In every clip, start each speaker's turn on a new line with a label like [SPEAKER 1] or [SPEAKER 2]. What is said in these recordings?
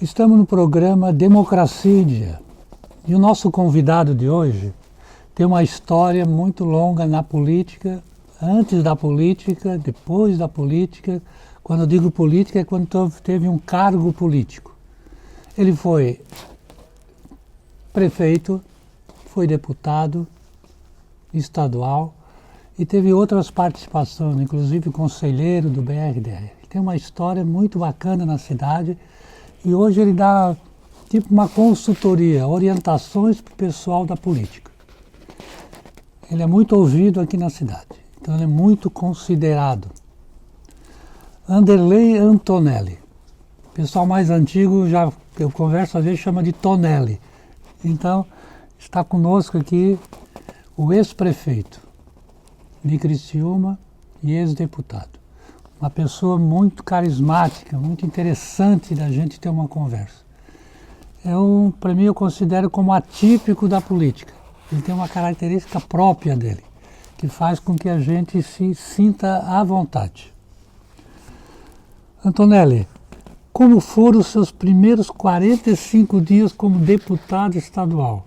[SPEAKER 1] Estamos no programa Democracia em Dia. E o nosso convidado de hoje tem uma história muito longa na política, antes da política, depois da política. Quando eu digo política é quando teve um cargo político. Ele foi prefeito, foi deputado estadual e teve outras participações, inclusive conselheiro do BRDR. Tem uma história muito bacana na cidade e hoje ele dá tipo uma consultoria, orientações para o pessoal da política. Ele é muito ouvido aqui na cidade, então ele é muito considerado. Anderley Antonelli. O pessoal mais antigo, eu converso às vezes, chama de Tonelli. Então, está conosco aqui o ex-prefeito de Criciúma e ex-deputado. Uma pessoa muito carismática, muito interessante da gente ter uma conversa. Para mim, eu considero como atípico da política. Ele tem uma característica própria dele, que faz com que a gente se sinta à vontade. Antonelli, como foram os seus primeiros 45 dias como deputado estadual?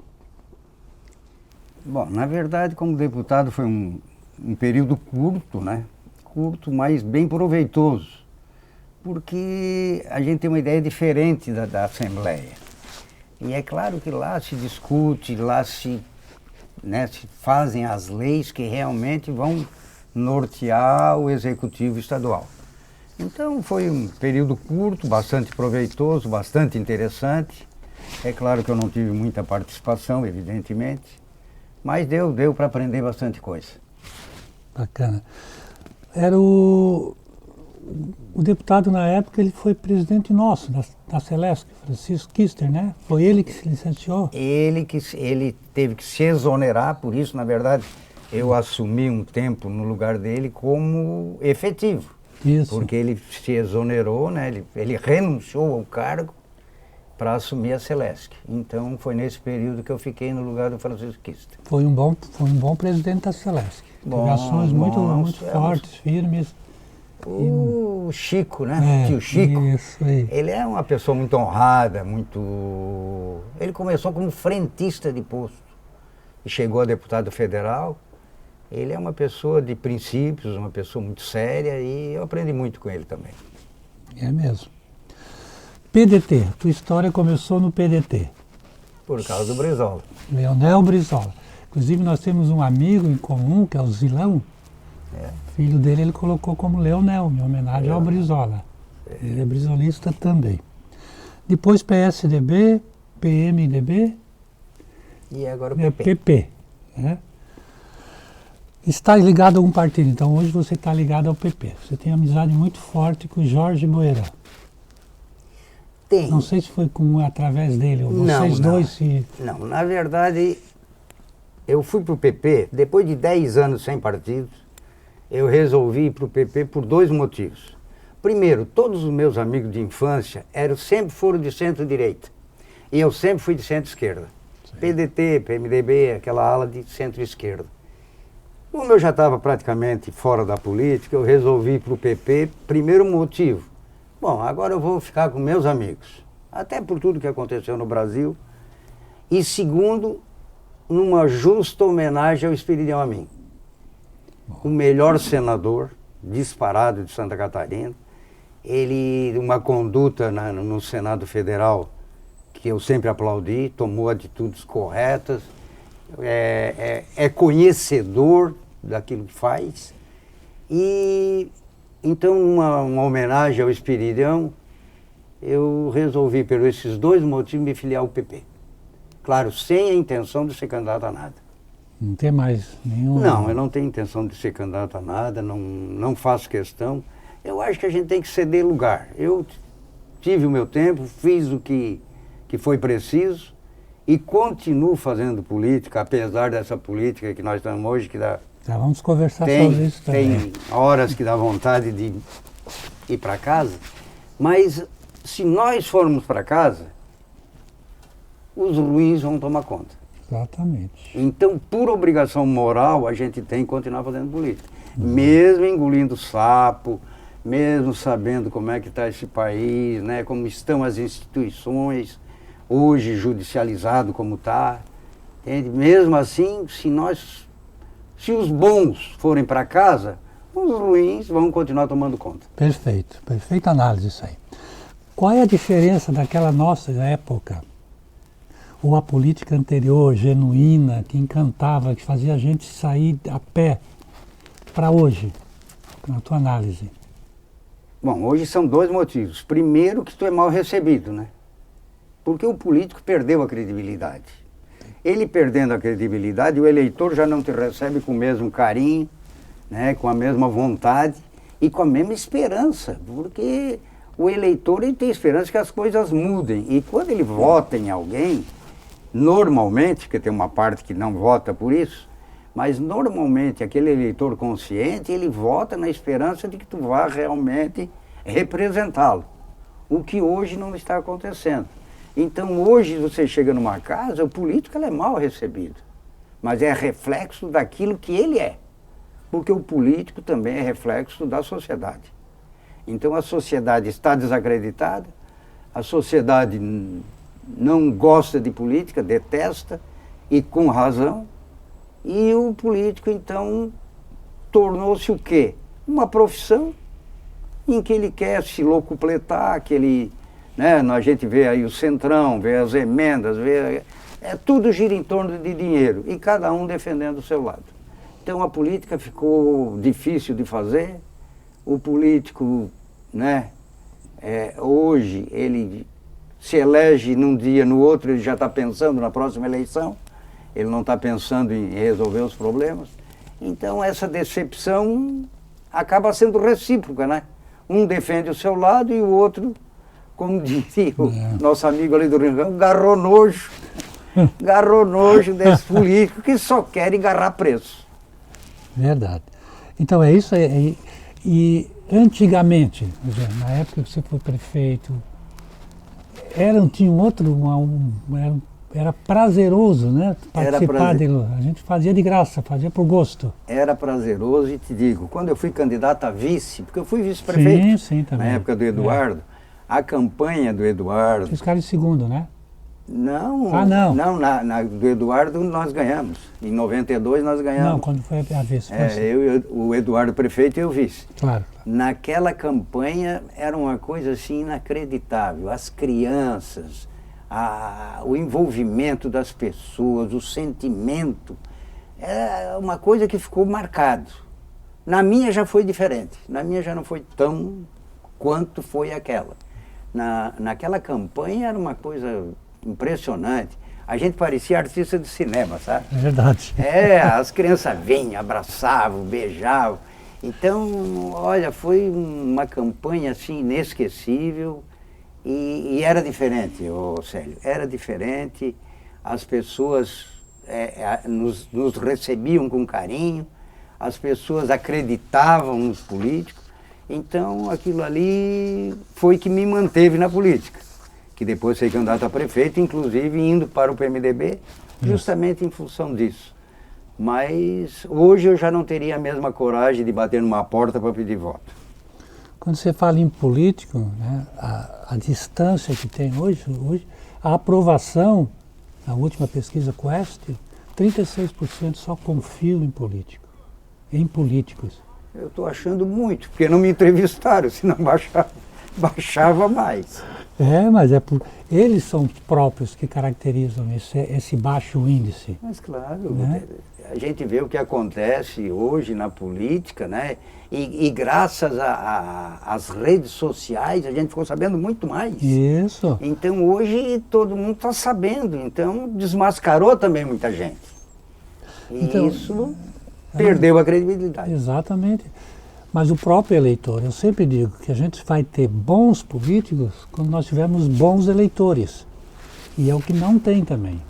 [SPEAKER 2] Bom, na verdade, como deputado foi um período curto, né? Curto, mas bem proveitoso, porque a gente tem uma ideia diferente da Assembleia. E é claro que lá se discute, lá se fazem as leis que realmente vão nortear o Executivo Estadual. Então foi um período curto, bastante proveitoso, bastante interessante. É claro que eu não tive muita participação, evidentemente, mas deu para aprender bastante coisa.
[SPEAKER 1] Bacana. Era o deputado na época, ele foi presidente nosso, da Celesc, Francisco Kister, né? Foi ele que se licenciou?
[SPEAKER 2] Ele teve que se exonerar, por isso, na verdade, eu assumi um tempo no lugar dele como efetivo.
[SPEAKER 1] Isso.
[SPEAKER 2] Porque ele se exonerou, né? Ele renunciou ao cargo para assumir a Celesc. Então foi nesse período que eu fiquei no lugar do Francisco Kister.
[SPEAKER 1] Foi um bom presidente da Celesc. Teve ações muito fortes, firmes.
[SPEAKER 2] O Chico, né? Tio Chico.
[SPEAKER 1] Isso aí.
[SPEAKER 2] Ele é uma pessoa muito honrada, Ele começou como frentista de posto e chegou a deputado federal. Ele é uma pessoa de princípios, uma pessoa muito séria e eu aprendi muito com ele também.
[SPEAKER 1] É mesmo. PDT, tua história começou no PDT.
[SPEAKER 2] Por causa do Brizola.
[SPEAKER 1] Leonel Brizola. Inclusive nós temos um amigo em comum, que é o Zilão. Filho dele ele colocou como Leonel, em homenagem ao Brizola. Ele é brizolista também. Depois PSDB, PMDB.
[SPEAKER 2] E agora o PP.
[SPEAKER 1] PP. Né? Está ligado a algum partido, então hoje você está ligado ao PP. Você tem amizade muito forte com o Jorge Boerã.
[SPEAKER 2] Tem.
[SPEAKER 1] Não sei se foi através dele, ou vocês dois se...
[SPEAKER 2] Não, na verdade, eu fui para o PP, depois de 10 anos sem partidos, eu resolvi ir para o PP por 2 motivos. Primeiro, todos os meus amigos de infância sempre foram de centro-direita. E eu sempre fui de centro-esquerda. PDT, PMDB, aquela ala de centro-esquerda. Como eu já estava praticamente fora da política, eu resolvi ir para o PP. Primeiro motivo, bom, agora eu vou ficar com meus amigos, até por tudo que aconteceu no Brasil. E segundo, numa justa homenagem ao Espiridião Amin, o melhor senador disparado de Santa Catarina. Ele, uma conduta no Senado Federal que eu sempre aplaudi, tomou atitudes corretas, é conhecedor daquilo que faz. E então, uma homenagem ao Espiridião, eu resolvi, por esses 2 motivos, me filiar ao PP. Claro, sem a intenção de ser candidato a nada.
[SPEAKER 1] Não tem mais nenhum...
[SPEAKER 2] Não, eu não tenho intenção de ser candidato a nada, não faço questão. Eu acho que a gente tem que ceder lugar. Eu tive o meu tempo, fiz o que foi preciso e continuo fazendo política, apesar dessa política que nós estamos hoje, que dá...
[SPEAKER 1] Já vamos conversar sobre isso também.
[SPEAKER 2] Tem horas que dá vontade de ir para casa, mas se nós formos para casa, os ruins vão tomar conta.
[SPEAKER 1] Exatamente.
[SPEAKER 2] Então, por obrigação moral, a gente tem que continuar fazendo política. Mesmo engolindo sapo, mesmo sabendo como é que está esse país, né, como estão as instituições, hoje judicializado como está, entende? Mesmo assim, se os bons forem para casa, os ruins vão continuar tomando conta.
[SPEAKER 1] Perfeito, perfeita análise isso aí. Qual é a diferença daquela nossa época, ou a política anterior, genuína, que encantava, que fazia a gente sair a pé, para hoje, na tua análise?
[SPEAKER 2] Bom, hoje são dois motivos. Primeiro, que tu é mal recebido, né? Porque o político perdeu a credibilidade. Ele perdendo a credibilidade, o eleitor já não te recebe com o mesmo carinho, né, com a mesma vontade e com a mesma esperança, porque o eleitor ele tem esperança que as coisas mudem. E quando ele vota em alguém, normalmente, porque tem uma parte que não vota por isso, mas normalmente aquele eleitor consciente, ele vota na esperança de que tu vá realmente representá-lo, o que hoje não está acontecendo. Então hoje você chega numa casa, o político ele é mal recebido, mas é reflexo daquilo que ele é. Porque o político também é reflexo da sociedade. Então a sociedade está desacreditada, a sociedade não gosta de política, detesta, e com razão, e o político então tornou-se o quê? Uma profissão em que ele quer se locupletar, que ele, né, a gente vê aí o Centrão, vê as emendas, tudo gira em torno de dinheiro, e cada um defendendo o seu lado. Então a política ficou difícil de fazer, o político, né, hoje ele se elege num dia, no outro ele já está pensando na próxima eleição, ele não está pensando em resolver os problemas. Então essa decepção acaba sendo recíproca, né? Um defende o seu lado e o outro, como diria o nosso amigo ali do Rio Grande, garrou nojo desse político que só quer engarrar preço.
[SPEAKER 1] Verdade. Então é isso. E antigamente, na época que você foi prefeito, tinha um outro, era prazeroso, né? Participar dele. A gente fazia de graça, fazia por gosto.
[SPEAKER 2] Era prazeroso e te digo, quando eu fui candidato a vice, porque eu fui vice-prefeito
[SPEAKER 1] sim, também.
[SPEAKER 2] na época do Eduardo, a campanha do Eduardo...
[SPEAKER 1] Fiz cara em segundo, né?
[SPEAKER 2] Não,
[SPEAKER 1] não.
[SPEAKER 2] Do Eduardo nós ganhamos. Em 92 nós ganhamos.
[SPEAKER 1] Não, quando foi a vice.
[SPEAKER 2] O Eduardo prefeito e eu vice.
[SPEAKER 1] Claro.
[SPEAKER 2] Naquela campanha era uma coisa assim inacreditável. As crianças, o envolvimento das pessoas, o sentimento, é uma coisa que ficou marcado. Na minha já foi diferente. Na minha já não foi tão quanto foi aquela. Naquela campanha era uma coisa impressionante. A gente parecia artista de cinema, sabe?
[SPEAKER 1] É verdade.
[SPEAKER 2] As crianças vinham, abraçavam, beijavam. Então, olha, foi uma campanha assim inesquecível e era diferente, Célio, era diferente. As pessoas nos recebiam com carinho, as pessoas acreditavam nos políticos. Então, aquilo ali foi que me manteve na política, que depois fui candidato a prefeito, inclusive indo para o PMDB, justamente em função disso. Mas hoje eu já não teria a mesma coragem de bater numa porta para pedir voto.
[SPEAKER 1] Quando você fala em político, né, a distância que tem hoje, a aprovação, na última pesquisa Quest, 36% só confiam em políticos.
[SPEAKER 2] Eu estou achando muito, porque não me entrevistaram, senão baixava mais.
[SPEAKER 1] Mas eles são os próprios que caracterizam esse baixo índice.
[SPEAKER 2] Mas claro,
[SPEAKER 1] né?
[SPEAKER 2] A gente vê o que acontece hoje na política, né? E graças às redes sociais a gente ficou sabendo muito mais.
[SPEAKER 1] Isso.
[SPEAKER 2] Então hoje todo mundo está sabendo, então desmascarou também muita gente. E então, isso perdeu a credibilidade.
[SPEAKER 1] Exatamente. Mas o próprio eleitor, eu sempre digo que a gente vai ter bons políticos quando nós tivermos bons eleitores. E é o que não tem também.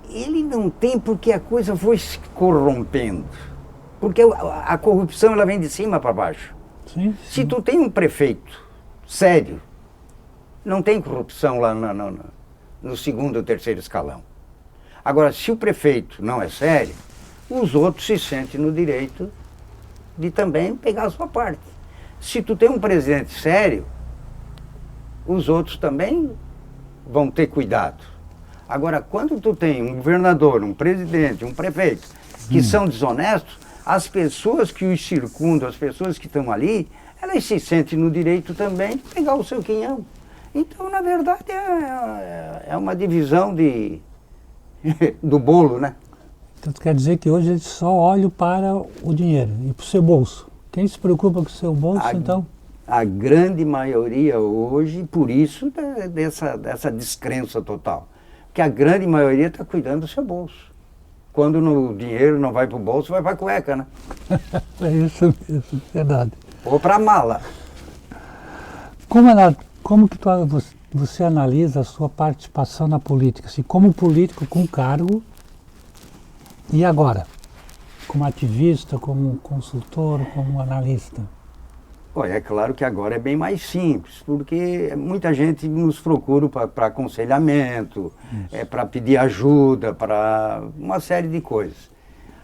[SPEAKER 2] Ele não tem porque a coisa foi se corrompendo. Porque a corrupção ela vem de cima para baixo.
[SPEAKER 1] Sim.
[SPEAKER 2] Se tu tem um prefeito sério, não tem corrupção lá no segundo ou terceiro escalão. Agora, se o prefeito não é sério, os outros se sentem no direito de também pegar a sua parte. Se tu tem um presidente sério, os outros também vão ter cuidado. Agora, quando tu tem um governador, um presidente, um prefeito, que são desonestos, as pessoas que os circundam, as pessoas que estão ali, elas se sentem no direito também de pegar o seu quinhão. Então, na verdade, é uma divisão do bolo, né?
[SPEAKER 1] Então quer dizer que hoje eles só olham para o dinheiro e para o seu bolso. Quem se preocupa com o seu bolso, então?
[SPEAKER 2] A grande maioria hoje, por isso, dessa descrença total. Porque a grande maioria está cuidando do seu bolso. Quando o dinheiro não vai para o bolso, vai para a cueca, né?
[SPEAKER 1] É isso mesmo, verdade.
[SPEAKER 2] Ou para a mala.
[SPEAKER 1] Como que você analisa a sua participação na política? Assim, como político com cargo e agora? Como ativista, como consultor, como analista?
[SPEAKER 2] Olha, é claro que agora é bem mais simples, porque muita gente nos procura para aconselhamento, para pedir ajuda, para uma série de coisas.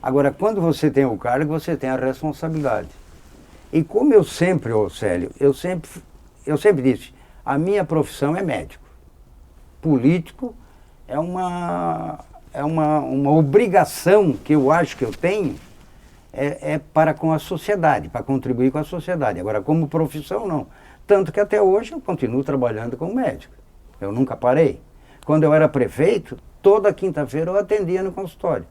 [SPEAKER 2] Agora, quando você tem o cargo, você tem a responsabilidade. E como eu sempre, Célio, eu sempre disse, a minha profissão é médico. Político é uma obrigação que eu acho que eu tenho, para com a sociedade, para contribuir com a sociedade. Agora, como profissão, não. Tanto que até hoje eu continuo trabalhando como médico. Eu nunca parei. Quando eu era prefeito, toda quinta-feira eu atendia no consultório.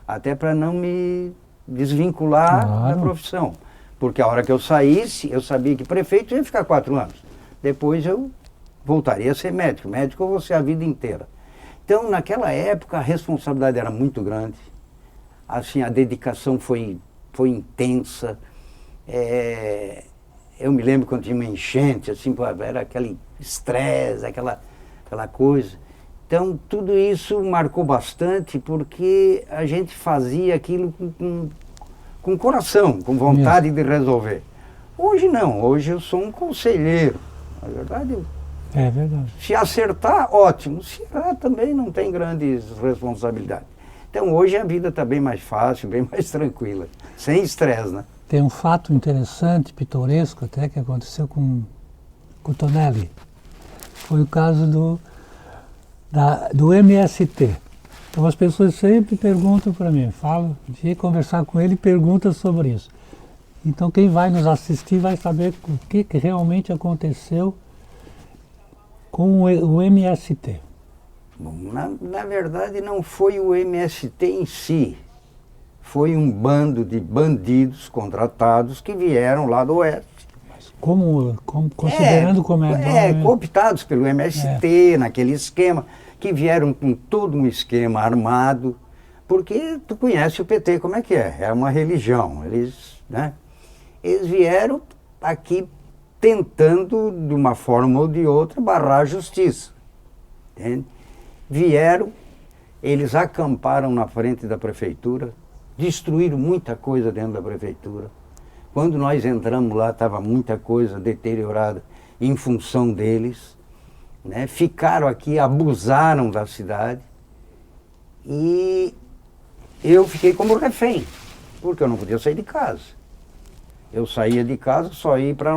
[SPEAKER 2] Até para não me desvincular da profissão. Porque a hora que eu saísse, eu sabia que prefeito ia ficar 4 anos. Depois eu voltaria a ser médico. Médico eu vou ser a vida inteira. Então, naquela época, a responsabilidade era muito grande. Assim, a dedicação foi intensa. Eu me lembro quando tinha uma enchente, assim, era aquele estresse, aquela coisa. Então, tudo isso marcou bastante, porque a gente fazia aquilo com coração, com vontade de resolver. Hoje não, hoje eu sou um conselheiro. Na verdade,
[SPEAKER 1] é verdade.
[SPEAKER 2] Se acertar, ótimo. Se errar, também não tem grandes responsabilidades. Então, hoje a vida está bem mais fácil, bem mais tranquila, sem estresse, né?
[SPEAKER 1] Tem um fato interessante, pitoresco até, que aconteceu com o Tonelli. Foi o caso do MST. Então, as pessoas sempre perguntam para mim, de conversar com ele, pergunta sobre isso. Então, quem vai nos assistir vai saber o que realmente aconteceu com o MST.
[SPEAKER 2] Bom, na verdade, não foi o MST em si. Foi um bando de bandidos contratados que vieram lá do Oeste.
[SPEAKER 1] Considerando como
[SPEAKER 2] cooptados pelo MST, naquele esquema, que vieram com todo um esquema armado, porque tu conhece o PT como é que é, é uma religião. Eles vieram aqui tentando, de uma forma ou de outra, barrar a justiça. Entende? Vieram, eles acamparam na frente da prefeitura, destruíram muita coisa dentro da prefeitura. Quando nós entramos lá, estava muita coisa deteriorada em função deles. Né? Ficaram aqui, abusaram da cidade. E eu fiquei como refém, porque eu não podia sair de casa. Eu saía de casa, só ia para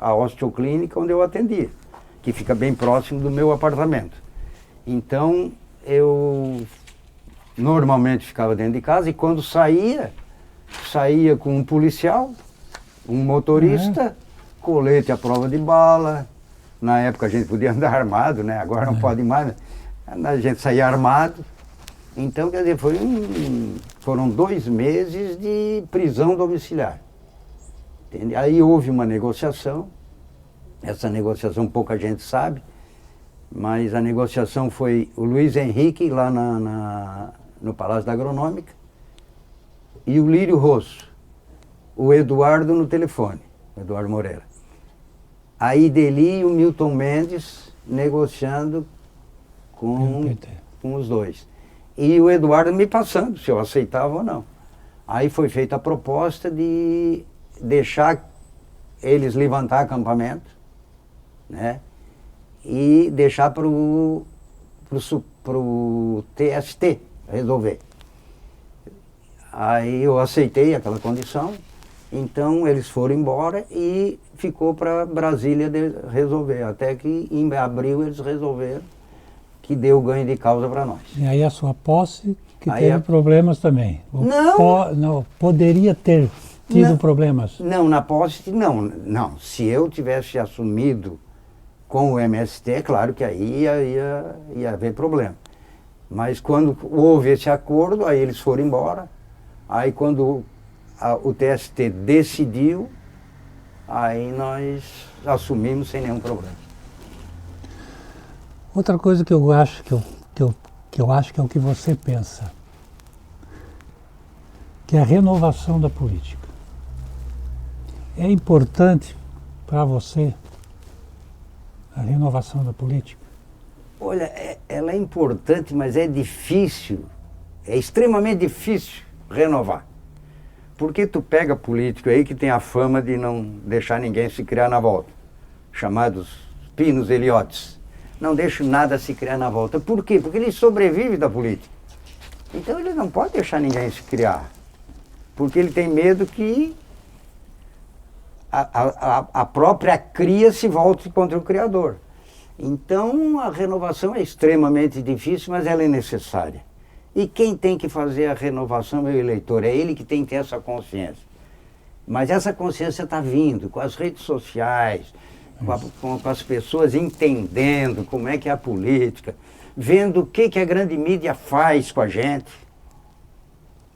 [SPEAKER 2] a osteoclínica onde eu atendia, que fica bem próximo do meu apartamento. Então, eu normalmente ficava dentro de casa e quando saía com um policial, um motorista, colete à prova de bala. Na época a gente podia andar armado, né? Agora não pode mais. A gente saía armado. Então, quer dizer, foram 2 meses de prisão domiciliar. Entende? Aí houve uma negociação. Essa negociação pouca gente sabe. Mas a negociação foi o Luiz Henrique, lá no Palácio da Agronômica, e o Lírio Rosso, o Eduardo no telefone, Eduardo Moreira. A Ideli e o Milton Mendes negociando com os dois. E o Eduardo me passando se eu aceitava ou não. Aí foi feita a proposta de deixar eles levantar acampamento, né? E deixar para o TST resolver. Aí eu aceitei aquela condição, Então eles foram embora e ficou para Brasília resolver. Até que em abril eles resolveram que deu ganho de causa para nós.
[SPEAKER 1] E aí a sua posse que
[SPEAKER 2] Aí
[SPEAKER 1] teve problemas também. Não, poderia ter tido problemas.
[SPEAKER 2] Não, na posse não. Se eu tivesse assumido com o MST, é claro que aí ia haver problema. Mas quando houve esse acordo, aí eles foram embora. Aí quando o TST decidiu, aí nós assumimos sem nenhum problema.
[SPEAKER 1] Outra coisa que eu acho que eu acho que é o que você pensa, que é a renovação da política. É importante para você a renovação da política?
[SPEAKER 2] Olha, ela é importante, mas é difícil, é extremamente difícil renovar. Porque tu pega político aí que tem a fama de não deixar ninguém se criar na volta, chamados pinos eliotes. Não deixa nada se criar na volta. Por quê? Porque ele sobrevive da política. Então ele não pode deixar ninguém se criar. Porque ele tem medo que a própria cria se volte contra o criador. Então a renovação é extremamente difícil, mas ela é necessária. E quem tem que fazer a renovação é o eleitor, é ele que tem que ter essa consciência. Mas essa consciência está vindo com as redes sociais, com as pessoas entendendo como é que é a política, vendo o que a grande mídia faz com a gente.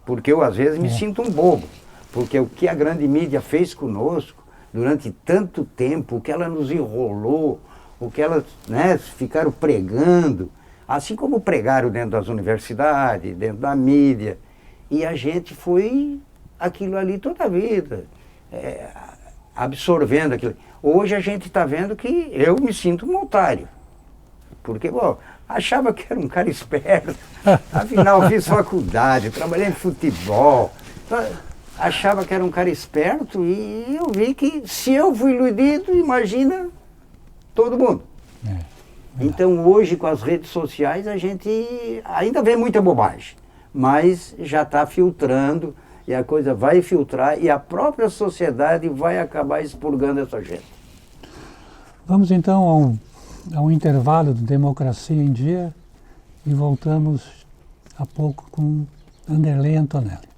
[SPEAKER 2] Porque eu às vezes me sinto um bobo, porque o que a grande mídia fez conosco durante tanto tempo, o que ela nos enrolou, o que elas ficaram pregando, assim como pregaram dentro das universidades, dentro da mídia, e a gente foi aquilo ali toda a vida, absorvendo aquilo. Hoje a gente está vendo que eu me sinto um otário, porque, achava que era um cara esperto, afinal fiz faculdade, trabalhei em futebol, achava que era um cara esperto e eu vi que se eu fui iludido, imagina todo mundo. Então hoje com as redes sociais a gente ainda vê muita bobagem, mas já está filtrando e a coisa vai filtrar e a própria sociedade vai acabar expurgando essa gente.
[SPEAKER 1] Vamos então a um intervalo de Democracia em Dia e voltamos a pouco com Anderley Antonelli.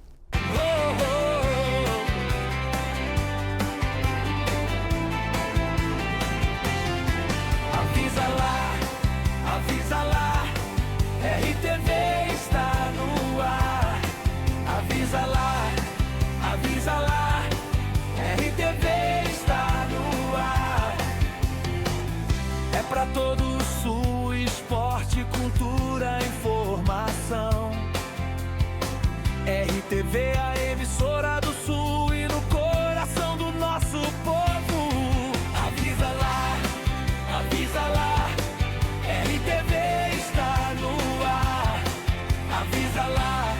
[SPEAKER 3] Avisa lá, RTV está no ar. Avisa lá, RTV está no ar. É pra todo sul, esporte, cultura, informação. RTV, a emissora do sul e no coração do nosso povo. Avisa lá, RTV está no ar. Avisa lá,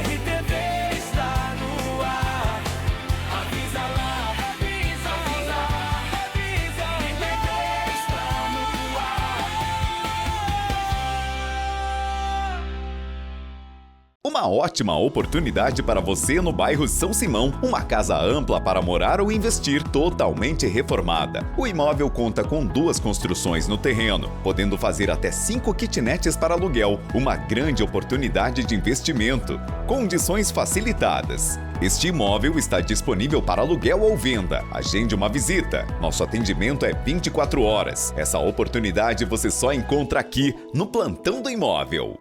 [SPEAKER 3] RTV está no ar. Avisa lá, RTV está no ar.
[SPEAKER 4] Uma ótima oportunidade para você no bairro São Simão. Uma casa ampla para morar ou investir, totalmente reformada. O imóvel conta com 2 construções no terreno, podendo fazer até 5 kitnets para aluguel. Uma grande oportunidade de investimento. Condições facilitadas. Este imóvel está disponível para aluguel ou venda. Agende uma visita. Nosso atendimento é 24 horas. Essa oportunidade você só encontra aqui, no Plantão do Imóvel.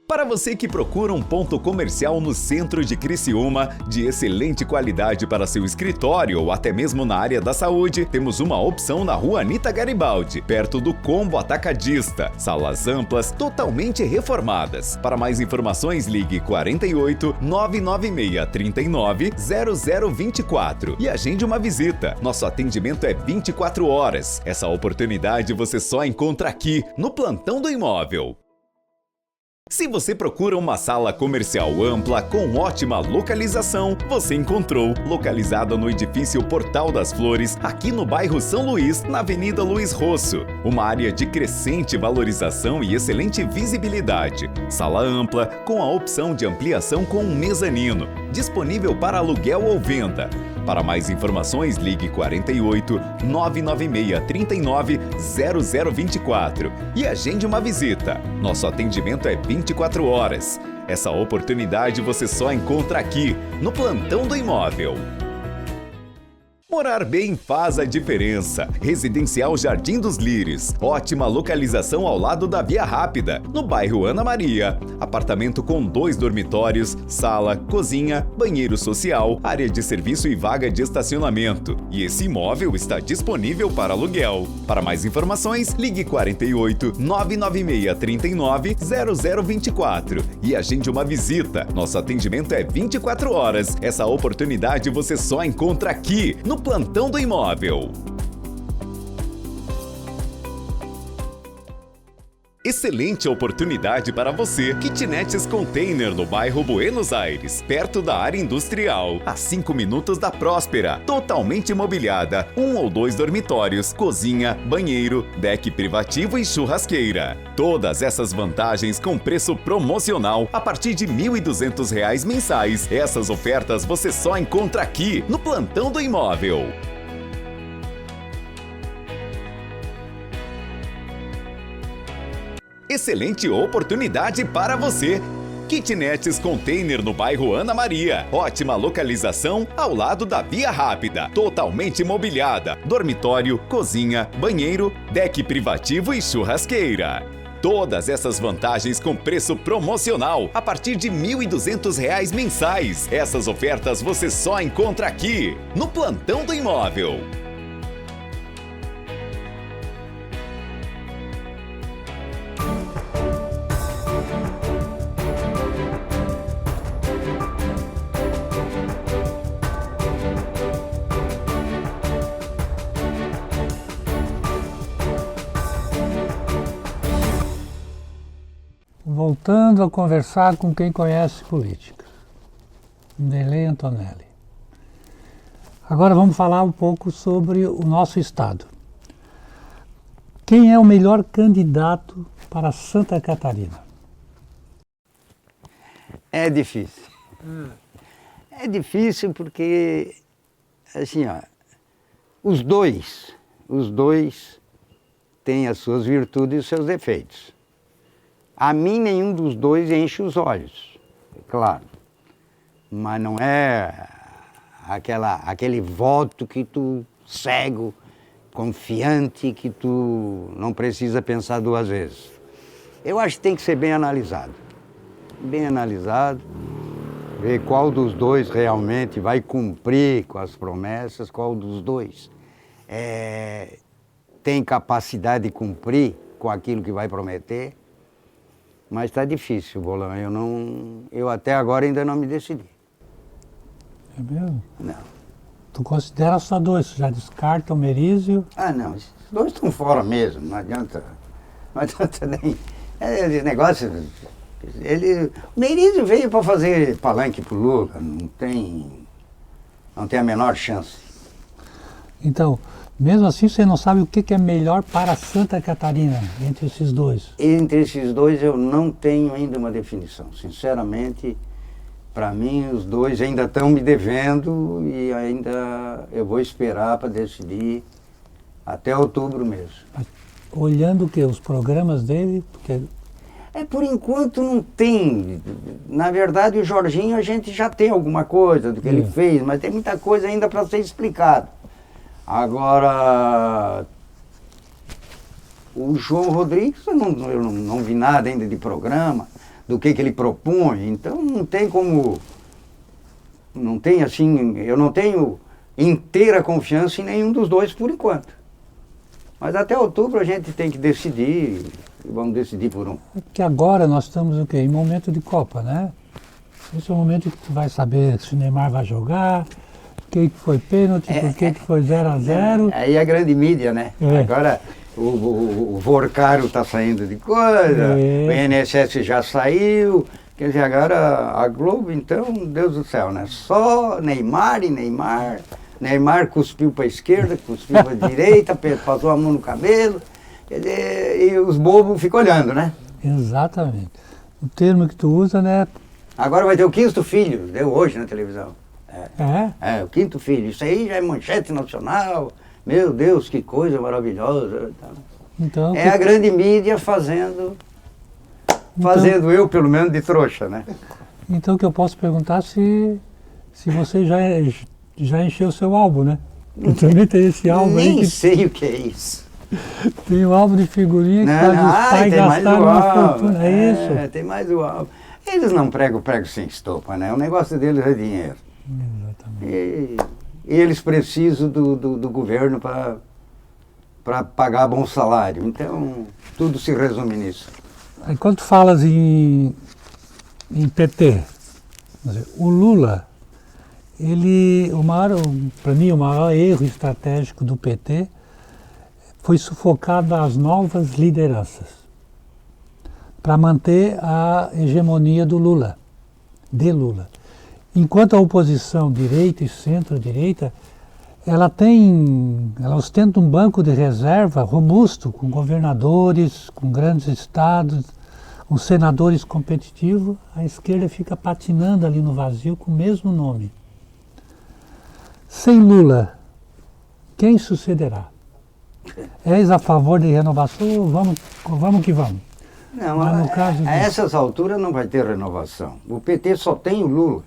[SPEAKER 4] Para você que procura um ponto comercial no centro de Criciúma, de excelente qualidade para seu escritório ou até mesmo na área da saúde, temos uma opção na Rua Anita Garibaldi, perto do Combo Atacadista. Salas amplas, totalmente reformadas. Para mais informações, ligue 48 996 39 0024 e agende uma visita. Nosso atendimento é 24 horas. Essa oportunidade você só encontra aqui, no Plantão do Imóvel. Se você procura uma sala comercial ampla com ótima localização, você encontrou. Localizada no edifício Portal das Flores, aqui no bairro São Luís, na Avenida Luiz Rosso. Uma área de crescente valorização e excelente visibilidade. Sala ampla, com a opção de ampliação com um mezanino. Disponível para aluguel ou venda. Para mais informações, ligue 48 996 39 0024 e agende uma visita. Nosso atendimento é 24 horas. Essa oportunidade você só encontra aqui, no Plantão do Imóvel. Morar bem faz a diferença. Residencial Jardim dos Lírios. Ótima localização ao lado da Via Rápida, no bairro Ana Maria. Apartamento com 2 dormitórios, sala, cozinha, banheiro social, área de serviço e vaga de estacionamento. E esse imóvel está disponível para aluguel. Para mais informações, ligue 48 996 39 0024 e agende uma visita. Nosso atendimento é 24 horas. Essa oportunidade você só encontra aqui, no Plantão do Imóvel. Excelente oportunidade para você. Kitnets Container no bairro Buenos Aires, perto da área industrial, a 5 minutos da Próspera. Totalmente imobiliada, 1 ou 2 dormitórios, cozinha, banheiro, deck privativo e churrasqueira. Todas essas vantagens com preço promocional a partir de R$ 1.200 mensais. Essas ofertas você só encontra aqui, no Plantão do Imóvel. Excelente oportunidade para você. Kitnets Container no bairro Ana Maria. Ótima localização ao lado da Via Rápida. Totalmente imobiliada. Dormitório, cozinha, banheiro, deck privativo e churrasqueira. Todas essas vantagens com preço promocional a partir de R$ 1.200 mensais. Essas ofertas você só encontra aqui, no Plantão do Imóvel.
[SPEAKER 1] Voltando a conversar com quem conhece política, Vanderlei Antonelli. Agora vamos falar um pouco sobre o nosso estado. Quem é o melhor candidato para Santa Catarina?
[SPEAKER 2] É difícil. É difícil porque, assim, ó, os dois têm as suas virtudes e os seus defeitos. A mim, nenhum dos dois enche os olhos, é claro. Mas não é aquele voto que tu cego, confiante, que tu não precisa pensar 2 vezes. Eu acho que tem que ser bem analisado. Bem analisado, ver qual dos dois realmente vai cumprir com as promessas, qual dos dois tem capacidade de cumprir com aquilo que vai prometer. Mas está difícil, Bolão. Eu até agora ainda não me decidi.
[SPEAKER 1] É mesmo?
[SPEAKER 2] Não.
[SPEAKER 1] Tu considera só 2, já descarta o Merizio?
[SPEAKER 2] Ah, não. Esses 2 estão fora mesmo. Não adianta nem... Esse negócio... O Merizio veio para fazer palanque pro Lula. Não tem a menor chance.
[SPEAKER 1] Então, mesmo assim, você não sabe o que é melhor para Santa Catarina entre esses 2?
[SPEAKER 2] Entre esses 2 eu não tenho ainda uma definição. Sinceramente, para mim os 2 ainda estão me devendo e ainda eu vou esperar para decidir até outubro mesmo.
[SPEAKER 1] Olhando o quê? Os programas dele? Porque...
[SPEAKER 2] Por enquanto não tem. Na verdade, o Jorginho a gente já tem alguma coisa do que ele fez, mas tem muita coisa ainda para ser explicado. Agora, o João Rodrigues, eu não vi nada ainda de programa, do que ele propõe, então não tem como, não tem assim, eu não tenho inteira confiança em nenhum dos 2 por enquanto. Mas até outubro a gente tem que decidir, vamos decidir por um.
[SPEAKER 1] Porque agora nós estamos o quê? Em momento de Copa, né? Esse é o momento que tu vai saber se o Neymar vai jogar, por que foi pênalti, por que foi 0-0.
[SPEAKER 2] Aí a grande mídia, né? Agora, o Vorcaro está saindo de coisa, o INSS já saiu. Quer dizer, agora a Globo, então, Deus do céu, né? Só Neymar e Neymar. Neymar cuspiu para a esquerda, cuspiu para a direita, passou a mão no cabelo. Quer dizer, e os bobos ficam olhando, né?
[SPEAKER 1] Exatamente. O termo que tu usa, né?
[SPEAKER 2] Agora vai ter o 5º filho, deu hoje na televisão. O 5º filho. Isso aí já é manchete nacional. Meu Deus, que coisa maravilhosa.
[SPEAKER 1] Então,
[SPEAKER 2] é a grande mídia fazendo eu, pelo menos, de trouxa, né?
[SPEAKER 1] Então, o que eu posso perguntar se você já encheu o seu álbum, né? Eu também tem esse álbum aí.
[SPEAKER 2] Nem sei o que é isso.
[SPEAKER 1] Tem um álbum de figurinha que faz os pais gastar uma fortuna, é isso?
[SPEAKER 2] Tem mais o álbum. Eles não pregam sem estopa, né? O negócio deles é dinheiro.
[SPEAKER 1] Exatamente.
[SPEAKER 2] E eles precisam do governo para pagar bom salário. Então, tudo se resume nisso.
[SPEAKER 1] Aí, quando tu falas em PT, quer dizer, o Lula, para mim, o maior erro estratégico do PT foi sufocar as novas lideranças para manter a hegemonia de Lula. Enquanto a oposição direita e centro-direita, ela ostenta um banco de reserva robusto, com governadores, com grandes estados, com senadores competitivos, a esquerda fica patinando ali no vazio com o mesmo nome. Sem Lula, quem sucederá? És a favor de renovação? Vamos que vamos.
[SPEAKER 2] Não, a essas alturas não vai ter renovação. O PT só tem o Lula.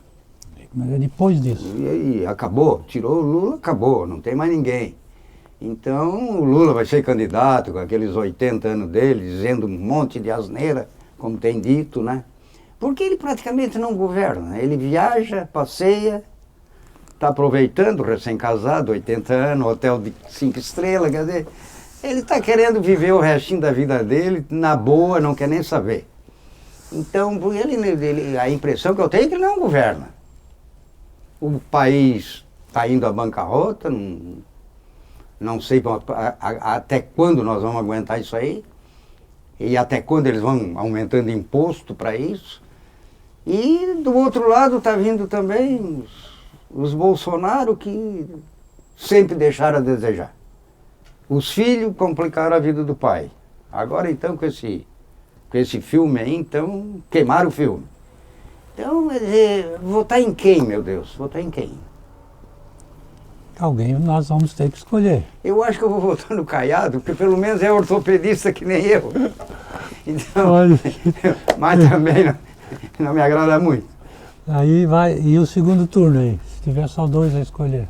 [SPEAKER 1] Mas é depois disso.
[SPEAKER 2] E acabou, tirou o Lula, acabou, não tem mais ninguém. Então o Lula vai ser candidato com aqueles 80 anos dele, dizendo um monte de asneira, como tem dito, né? Porque ele praticamente não governa. Ele viaja, passeia, está aproveitando, recém-casado, 80 anos, hotel de 5 estrelas, quer dizer, ele está querendo viver o restinho da vida dele, na boa, não quer nem saber. Então, a impressão que eu tenho é que ele não governa. O país está indo à bancarrota, não sei até quando nós vamos aguentar isso aí, e até quando eles vão aumentando imposto para isso. E do outro lado está vindo também os Bolsonaro, que sempre deixaram a desejar. Os filhos complicaram a vida do pai. Agora então com esse filme aí, então queimaram o filme. Então, votar em quem, meu Deus? Votar em quem?
[SPEAKER 1] Alguém nós vamos ter que escolher.
[SPEAKER 2] Eu acho que eu vou votar no Caiado, porque pelo menos é ortopedista que nem eu. Então, mas também não me agrada muito.
[SPEAKER 1] Aí vai, e o segundo turno aí? Se tiver só 2 a escolher.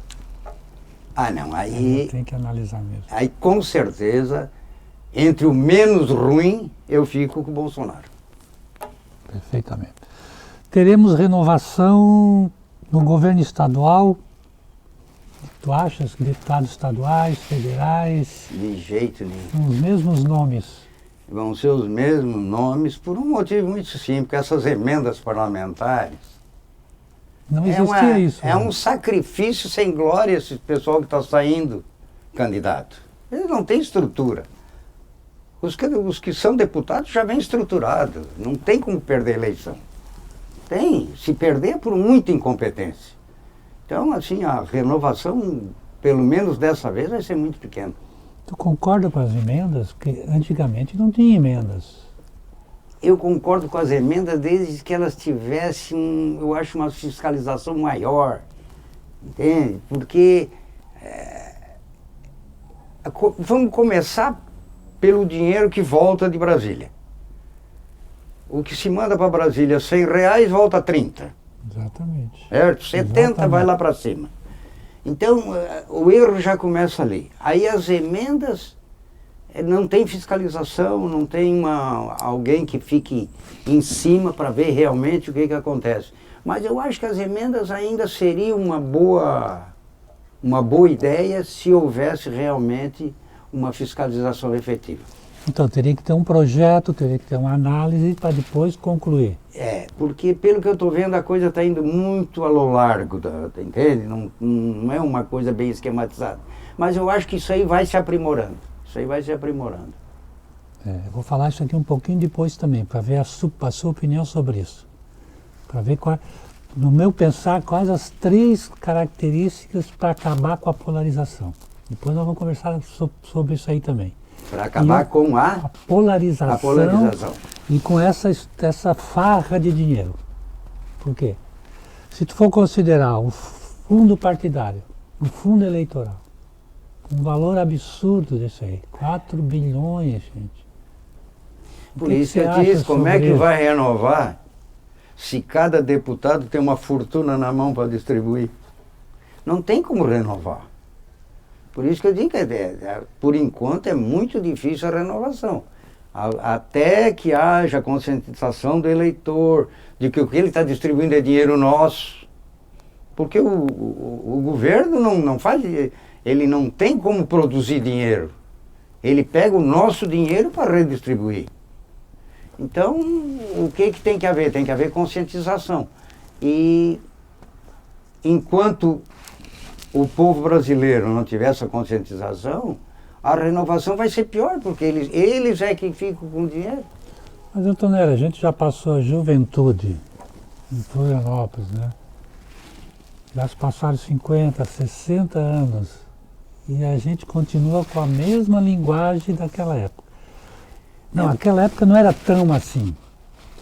[SPEAKER 2] Ah, não, aí...
[SPEAKER 1] Tem que analisar mesmo.
[SPEAKER 2] Aí, com certeza, entre o menos ruim, eu fico com o Bolsonaro.
[SPEAKER 1] Perfeitamente. Teremos renovação no governo estadual? Tu achas que deputados estaduais, federais?
[SPEAKER 2] De jeito nenhum.
[SPEAKER 1] Os mesmos nomes?
[SPEAKER 2] Vão ser os mesmos nomes por um motivo muito simples, porque essas emendas parlamentares...
[SPEAKER 1] Não existia isso.
[SPEAKER 2] É um sacrifício sem glória esse pessoal que está saindo candidato. Eles não têm estrutura. Os que são deputados já vêm estruturados. Não tem como perder a eleição. Tem. Se perder é por muita incompetência. Então, assim, a renovação, pelo menos dessa vez, vai ser muito pequena.
[SPEAKER 1] Tu concorda com as emendas? Porque antigamente não tinha emendas.
[SPEAKER 2] Eu concordo com as emendas desde que elas tivessem, eu acho, uma fiscalização maior, entende? Porque vamos começar pelo dinheiro que volta de Brasília. O que se manda para Brasília, R$100, volta 30.
[SPEAKER 1] Exatamente.
[SPEAKER 2] Certo? 70
[SPEAKER 1] Exatamente.
[SPEAKER 2] Vai lá para cima. Então, o erro já começa ali. Aí as emendas... Não tem fiscalização, não tem alguém que fique em cima para ver realmente o que acontece. Mas eu acho que as emendas ainda seriam uma boa ideia se houvesse realmente uma fiscalização efetiva.
[SPEAKER 1] Então teria que ter um projeto, teria que ter uma análise para depois concluir.
[SPEAKER 2] Porque pelo que eu estou vendo a coisa está indo muito ao largo, entende? Não é uma coisa bem esquematizada. Mas eu acho que isso aí vai se aprimorando. Isso aí vai se aprimorando.
[SPEAKER 1] Eu vou falar isso aqui um pouquinho depois também, para ver a sua opinião sobre isso. Para ver, no meu pensar, quais as 3 características para acabar com a polarização. Depois nós vamos conversar sobre isso aí também.
[SPEAKER 2] Para acabar com
[SPEAKER 1] a polarização,
[SPEAKER 2] a polarização
[SPEAKER 1] e com essa farra de dinheiro. Por quê? Se tu for considerar o fundo partidário, o fundo eleitoral, um valor absurdo desse aí, 4 bilhões, gente.
[SPEAKER 2] Por isso eu disse, como é que vai renovar se cada deputado tem uma fortuna na mão para distribuir? Não tem como renovar. Por isso que eu digo que, por enquanto, é muito difícil a renovação. Até que haja conscientização do eleitor, de que o que ele está distribuindo é dinheiro nosso. Porque o governo não faz, ele não tem como produzir dinheiro. Ele pega o nosso dinheiro para redistribuir. Então, o que tem que haver? Tem que haver conscientização. E enquanto o povo brasileiro não tiver essa conscientização, a renovação vai ser pior, porque eles é que ficam com dinheiro.
[SPEAKER 1] Mas, Antonella, a gente já passou a juventude em Florianópolis, né? Já se passaram 50, 60 anos e a gente continua com a mesma linguagem daquela época. Não, aquela época não era tão assim.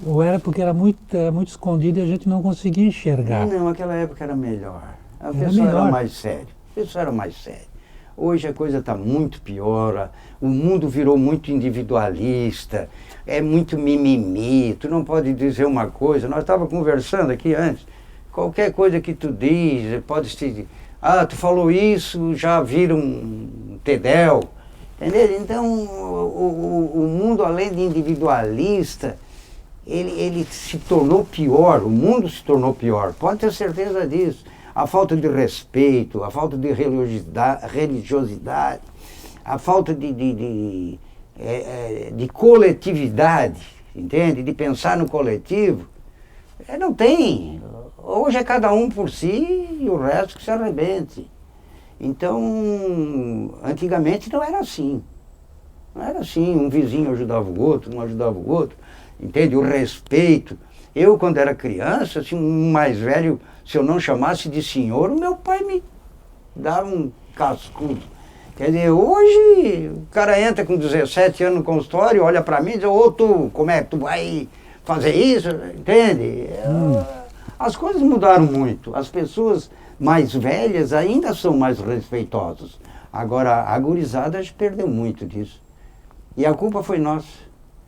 [SPEAKER 1] Ou era porque era muito escondido e a gente não conseguia enxergar.
[SPEAKER 2] Não, aquela época era melhor. A pessoa era mais séria. A pessoa era mais séria. Hoje a coisa está muito pior. O mundo virou muito individualista. É muito mimimi. Tu não pode dizer uma coisa. Nós estávamos conversando aqui antes. Qualquer coisa que tu diz, pode se... tu falou isso, já vira um tedel. Entendeu? Então, o mundo, além de individualista, ele se tornou pior, o mundo se tornou pior, pode ter certeza disso. A falta de respeito, a falta de religiosidade, a falta de coletividade, entende? De pensar no coletivo, não tem. Hoje é cada um por si e o resto que se arrebente. Então, antigamente não era assim. Não era assim, um vizinho ajudava o outro, um ajudava o outro, entende? O respeito. Eu, quando era criança, assim, um mais velho, se eu não chamasse de senhor, o meu pai me dava um cascudo. Quer dizer, hoje o cara entra com 17 anos no consultório, olha para mim e diz, tu, como é que tu vai fazer isso? Entende? As coisas mudaram muito. As pessoas mais velhas ainda são mais respeitosas. Agora, a gurizada já perdeu muito disso. E a culpa foi nossa.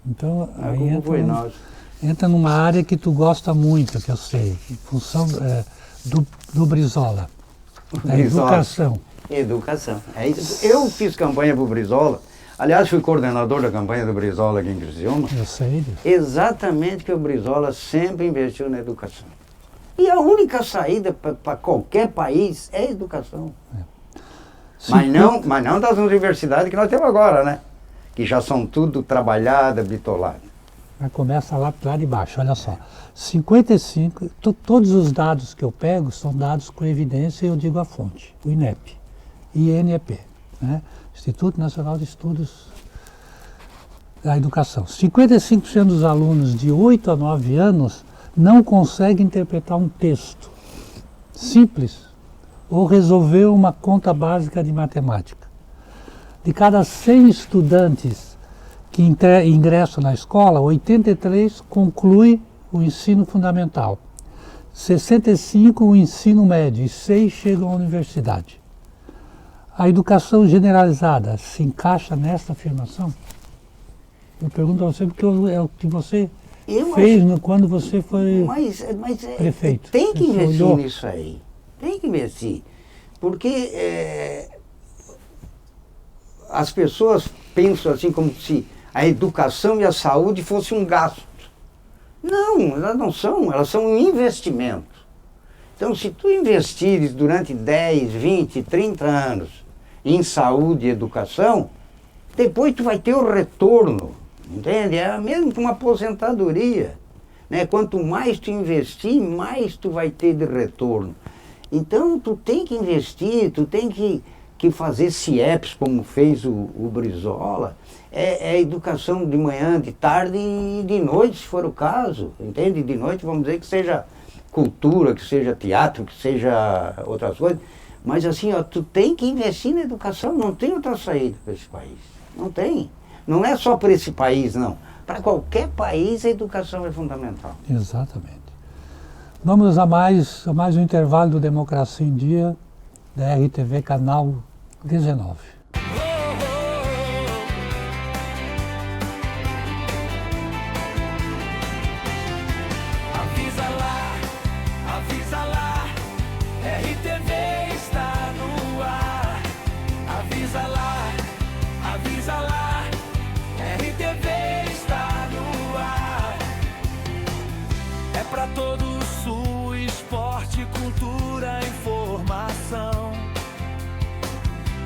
[SPEAKER 1] Então,
[SPEAKER 2] a culpa foi nossa.
[SPEAKER 1] Entra numa área que tu gosta muito, que eu sei, em função do Brizola, da educação.
[SPEAKER 2] Educação. Eu fiz campanha para o Brizola. Aliás, fui coordenador da campanha do Brizola aqui em Criciúma.
[SPEAKER 1] Eu sei disso.
[SPEAKER 2] Exatamente que o Brizola sempre investiu na educação. E a única saída para qualquer país é a educação. Mas não das universidades que nós temos agora, né? Que já são tudo trabalhadas, bitoladas.
[SPEAKER 1] Mas começa lá de baixo, olha só. 55, todos os dados que eu pego são dados com evidência, eu digo a fonte, o INEP, INEP, né? Instituto Nacional de Estudos da Educação. 55% dos alunos de 8 a 9 anos não consegue interpretar um texto simples ou resolver uma conta básica de matemática. De cada 100 estudantes que ingressam na escola, 83 conclui o ensino fundamental, 65 o ensino médio e 6 chegam à universidade. A educação generalizada se encaixa nessa afirmação? Eu pergunto a você porque é o que você fez quando você foi prefeito.
[SPEAKER 2] Tem que investir nisso aí. Tem que investir. Porque as pessoas pensam assim como se a educação e a saúde fossem um gasto. Não, elas não são. Elas são um investimento. Então, se tu investires durante 10, 20, 30 anos em saúde e educação, depois tu vai ter o retorno. Entende? É mesmo que uma aposentadoria, né? Quanto mais tu investir, mais tu vai ter de retorno. Então, tu tem que investir, tu tem que que fazer CIEPs, como fez o Brizola, é educação de manhã, de tarde e de noite, se for o caso, entende? De noite, vamos dizer que seja cultura, que seja teatro, que seja outras coisas, mas assim, ó, tu tem que investir na educação, não tem outra saída para esse país, não tem. Não é só para esse país, não. Para qualquer país, a educação é fundamental.
[SPEAKER 1] Exatamente. Vamos a mais um intervalo do Democracia em Dia, da RTV, canal 19.
[SPEAKER 3] Avisa lá, RTV está no ar. Avisa lá, RTV está no ar. É pra todo o Sul, esporte, cultura, informação.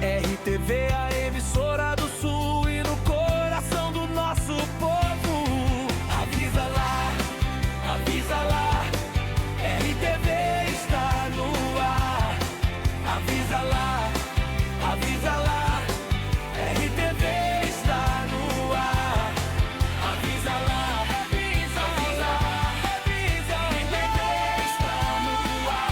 [SPEAKER 3] RTV, a emissora do Sul e no coração do nosso povo. Avisa lá, RTV está no ar. Avisa lá, RTV está no ar. Avisa lá, RTV está no ar.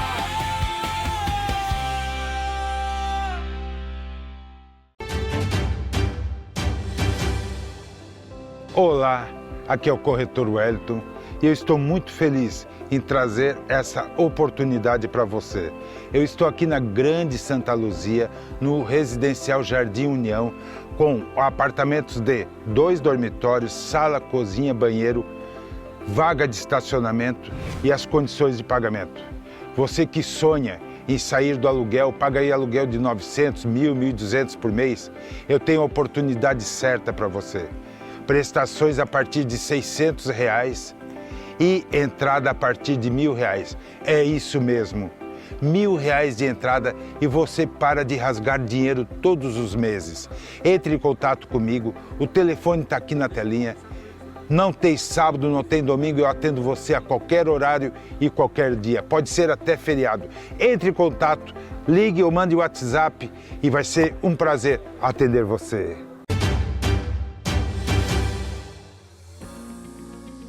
[SPEAKER 5] Olá, aqui é o corretor Wellington e eu estou muito feliz em trazer essa oportunidade para você. Eu estou aqui na Grande Santa Luzia, no Residencial Jardim União, com apartamentos de 2 dormitórios, sala, cozinha, banheiro, vaga de estacionamento e as condições de pagamento. Você que sonha em sair do aluguel, paga aí aluguel de 900, 1.000, 1.200 por mês, eu tenho a oportunidade certa para você. Prestações a partir de R$600 e entrada a partir de R$1.000. É isso mesmo, R$1.000 de entrada e você para de rasgar dinheiro todos os meses. Entre em contato comigo, o telefone está aqui na telinha. Não tem sábado, não tem domingo, eu atendo você a qualquer horário e qualquer dia. Pode ser até feriado. Entre em contato, ligue ou mande o WhatsApp e vai ser um prazer atender você.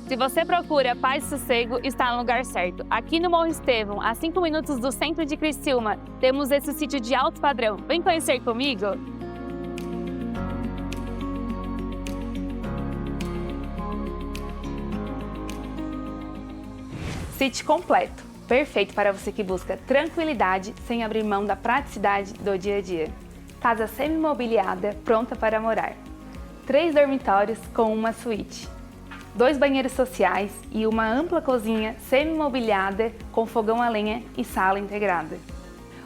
[SPEAKER 6] Se você procura paz e sossego, está no lugar certo. Aqui no Morro Estevão, a 5 minutos do centro de Criciúma, temos esse sítio de alto padrão. Vem conhecer comigo? Sítio completo, perfeito para você que busca tranquilidade sem abrir mão da praticidade do dia a dia. Casa semi-mobiliada, pronta para morar. 3 dormitórios com uma suíte. 2 banheiros sociais e uma ampla cozinha semi-mobiliada com fogão a lenha e sala integrada.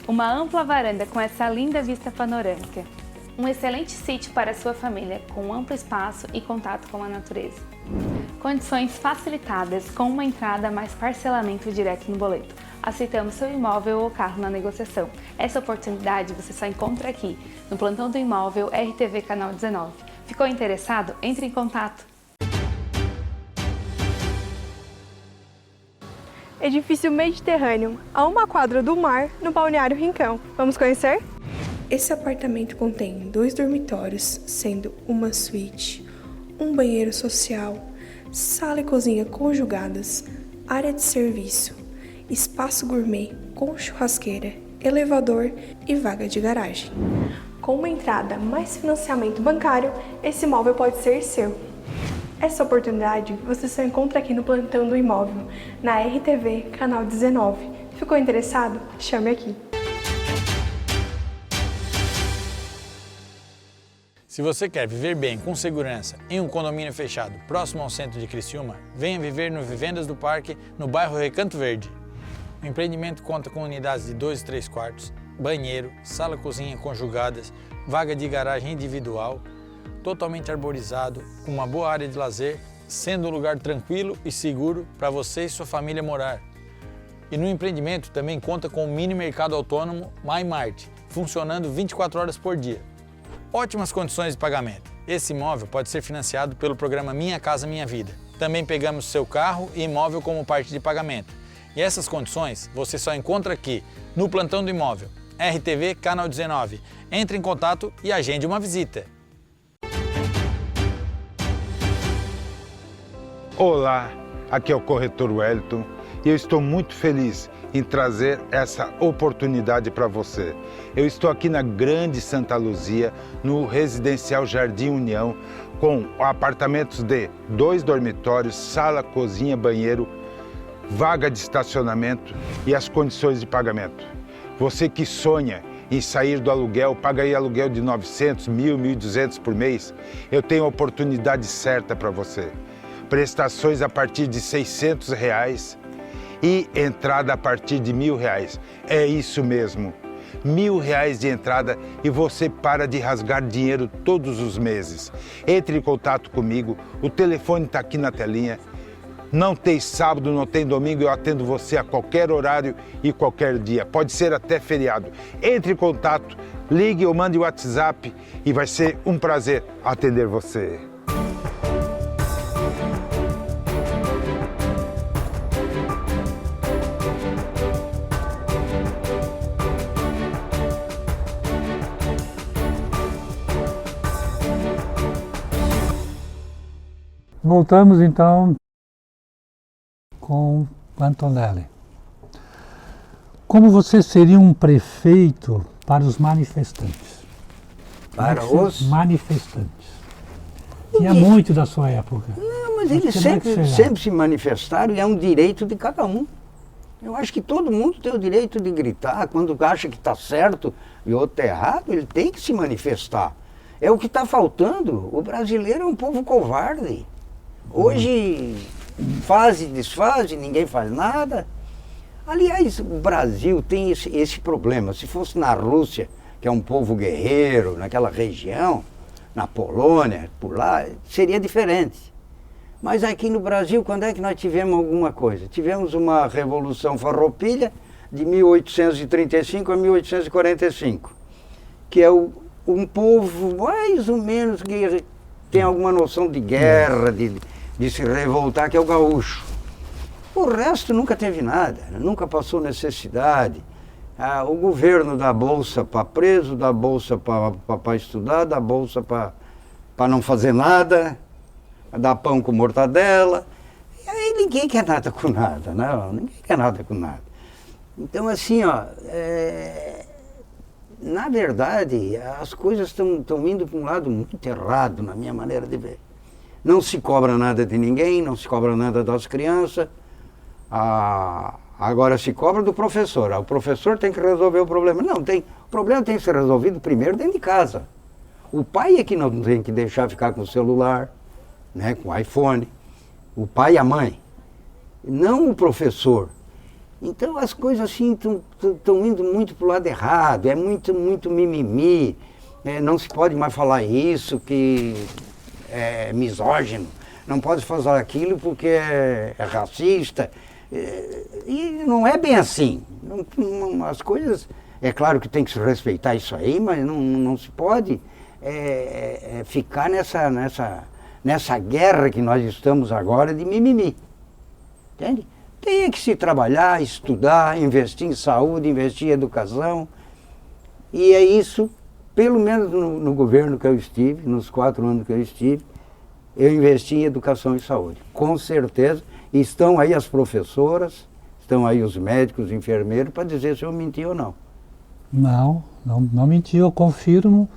[SPEAKER 6] Uma ampla varanda com essa linda vista panorâmica. Um excelente sítio para sua família, com amplo espaço e contato com a natureza. Condições facilitadas com uma entrada mais parcelamento direto no boleto. Aceitamos seu imóvel ou carro na negociação. Essa oportunidade você só encontra aqui, no Plantão do Imóvel RTV Canal 19. Ficou interessado? Entre em contato.
[SPEAKER 7] Edifício Mediterrâneo, a 1 quadra do mar, no Balneário Rincão. Vamos conhecer?
[SPEAKER 8] Esse apartamento contém 2 dormitórios, sendo uma suíte, um banheiro social, sala e cozinha conjugadas, área de serviço, espaço gourmet com churrasqueira, elevador e vaga de garagem. Com uma entrada mais financiamento bancário, esse imóvel pode ser seu. Essa oportunidade você só encontra aqui no Plantão do Imóvel, na RTV Canal 19. Ficou interessado? Chame aqui.
[SPEAKER 9] Se você quer viver bem, com segurança, em um condomínio fechado próximo ao centro de Criciúma, venha viver no Vivendas do Parque, no bairro Recanto Verde. O empreendimento conta com unidades de 2 e 3 quartos, banheiro, sala-cozinha conjugadas, vaga de garagem individual, totalmente arborizado, com uma boa área de lazer, sendo um lugar tranquilo e seguro para você e sua família morar. E no empreendimento também conta com o mini mercado autônomo MyMart, funcionando 24 horas por dia. Ótimas condições de pagamento. Esse imóvel pode ser financiado pelo programa Minha Casa Minha Vida. Também pegamos seu carro e imóvel como parte de pagamento. E essas condições você só encontra aqui, no Plantão do Imóvel, RTV Canal 19. Entre em contato e agende uma visita.
[SPEAKER 5] Olá, aqui é o corretor Wellington e eu estou muito feliz em trazer essa oportunidade para você. Eu estou aqui na Grande Santa Luzia, no Residencial Jardim União, com apartamentos de 2 dormitórios, sala, cozinha, banheiro, vaga de estacionamento e as condições de pagamento. Você que sonha em sair do aluguel, paga aí aluguel de 900, 1.000, 1.200 por mês, eu tenho a oportunidade certa para você. Prestações a partir de R$600 e entrada a partir de R$1.000. É isso mesmo, R$1.000 de entrada e você para de rasgar dinheiro todos os meses. Entre em contato comigo, o telefone está aqui na telinha. Não tem sábado, não tem domingo, eu atendo você a qualquer horário e qualquer dia. Pode ser até feriado. Entre em contato, ligue ou mande o WhatsApp e vai ser um prazer atender você.
[SPEAKER 1] Voltamos então com Antonelli. Como você seria um prefeito para os manifestantes?
[SPEAKER 2] Para os
[SPEAKER 1] manifestantes. Tinha muito da sua época.
[SPEAKER 2] Não, mas eles sempre se manifestaram e é um direito de cada um. Eu acho que todo mundo tem o direito de gritar. Quando acha que está certo e o outro está errado, ele tem que se manifestar. É o que está faltando. O brasileiro é um povo covarde. Hoje faz e desfaz, ninguém faz nada. Aliás, o Brasil tem esse problema. Se fosse na Rússia, que é um povo guerreiro, naquela região, na Polônia, por lá, seria diferente. Mas aqui no Brasil, quando é que nós tivemos alguma coisa? Tivemos uma Revolução Farroupilha de 1835 a 1845, que é um povo mais ou menos que tem alguma noção de guerra, de se revoltar, que é o gaúcho. O resto nunca teve nada, nunca passou necessidade. O governo dá bolsa para preso, dá bolsa para estudar, dá bolsa para não fazer nada, dá pão com mortadela. E aí ninguém quer nada com nada, não, ninguém quer nada com nada. Então assim, ó, na verdade, as coisas estão indo para um lado muito errado, na minha maneira de ver. Não se cobra nada de ninguém, não se cobra nada das crianças. Agora se cobra do professor. O professor tem que resolver o problema. Não, o problema tem que ser resolvido primeiro dentro de casa. O pai é que não tem que deixar ficar com o celular, né, com o iPhone. O pai e a mãe. Não o professor. Então as coisas assim estão indo muito para o lado errado, é muito mimimi, não se pode mais falar isso, que é misógino, não pode fazer aquilo porque é racista, e não é bem assim. As coisas, é claro que tem que se respeitar isso aí, mas não se pode ficar nessa guerra que nós estamos agora de mimimi, entende? Tem que se trabalhar, estudar, investir em saúde, investir em educação. E é isso, pelo menos no governo que eu estive, nos 4 anos que eu estive, eu investi em educação e saúde. Com certeza, estão aí as professoras, estão aí os médicos, os enfermeiros, para dizer se eu menti ou não.
[SPEAKER 1] Não menti, eu confirmo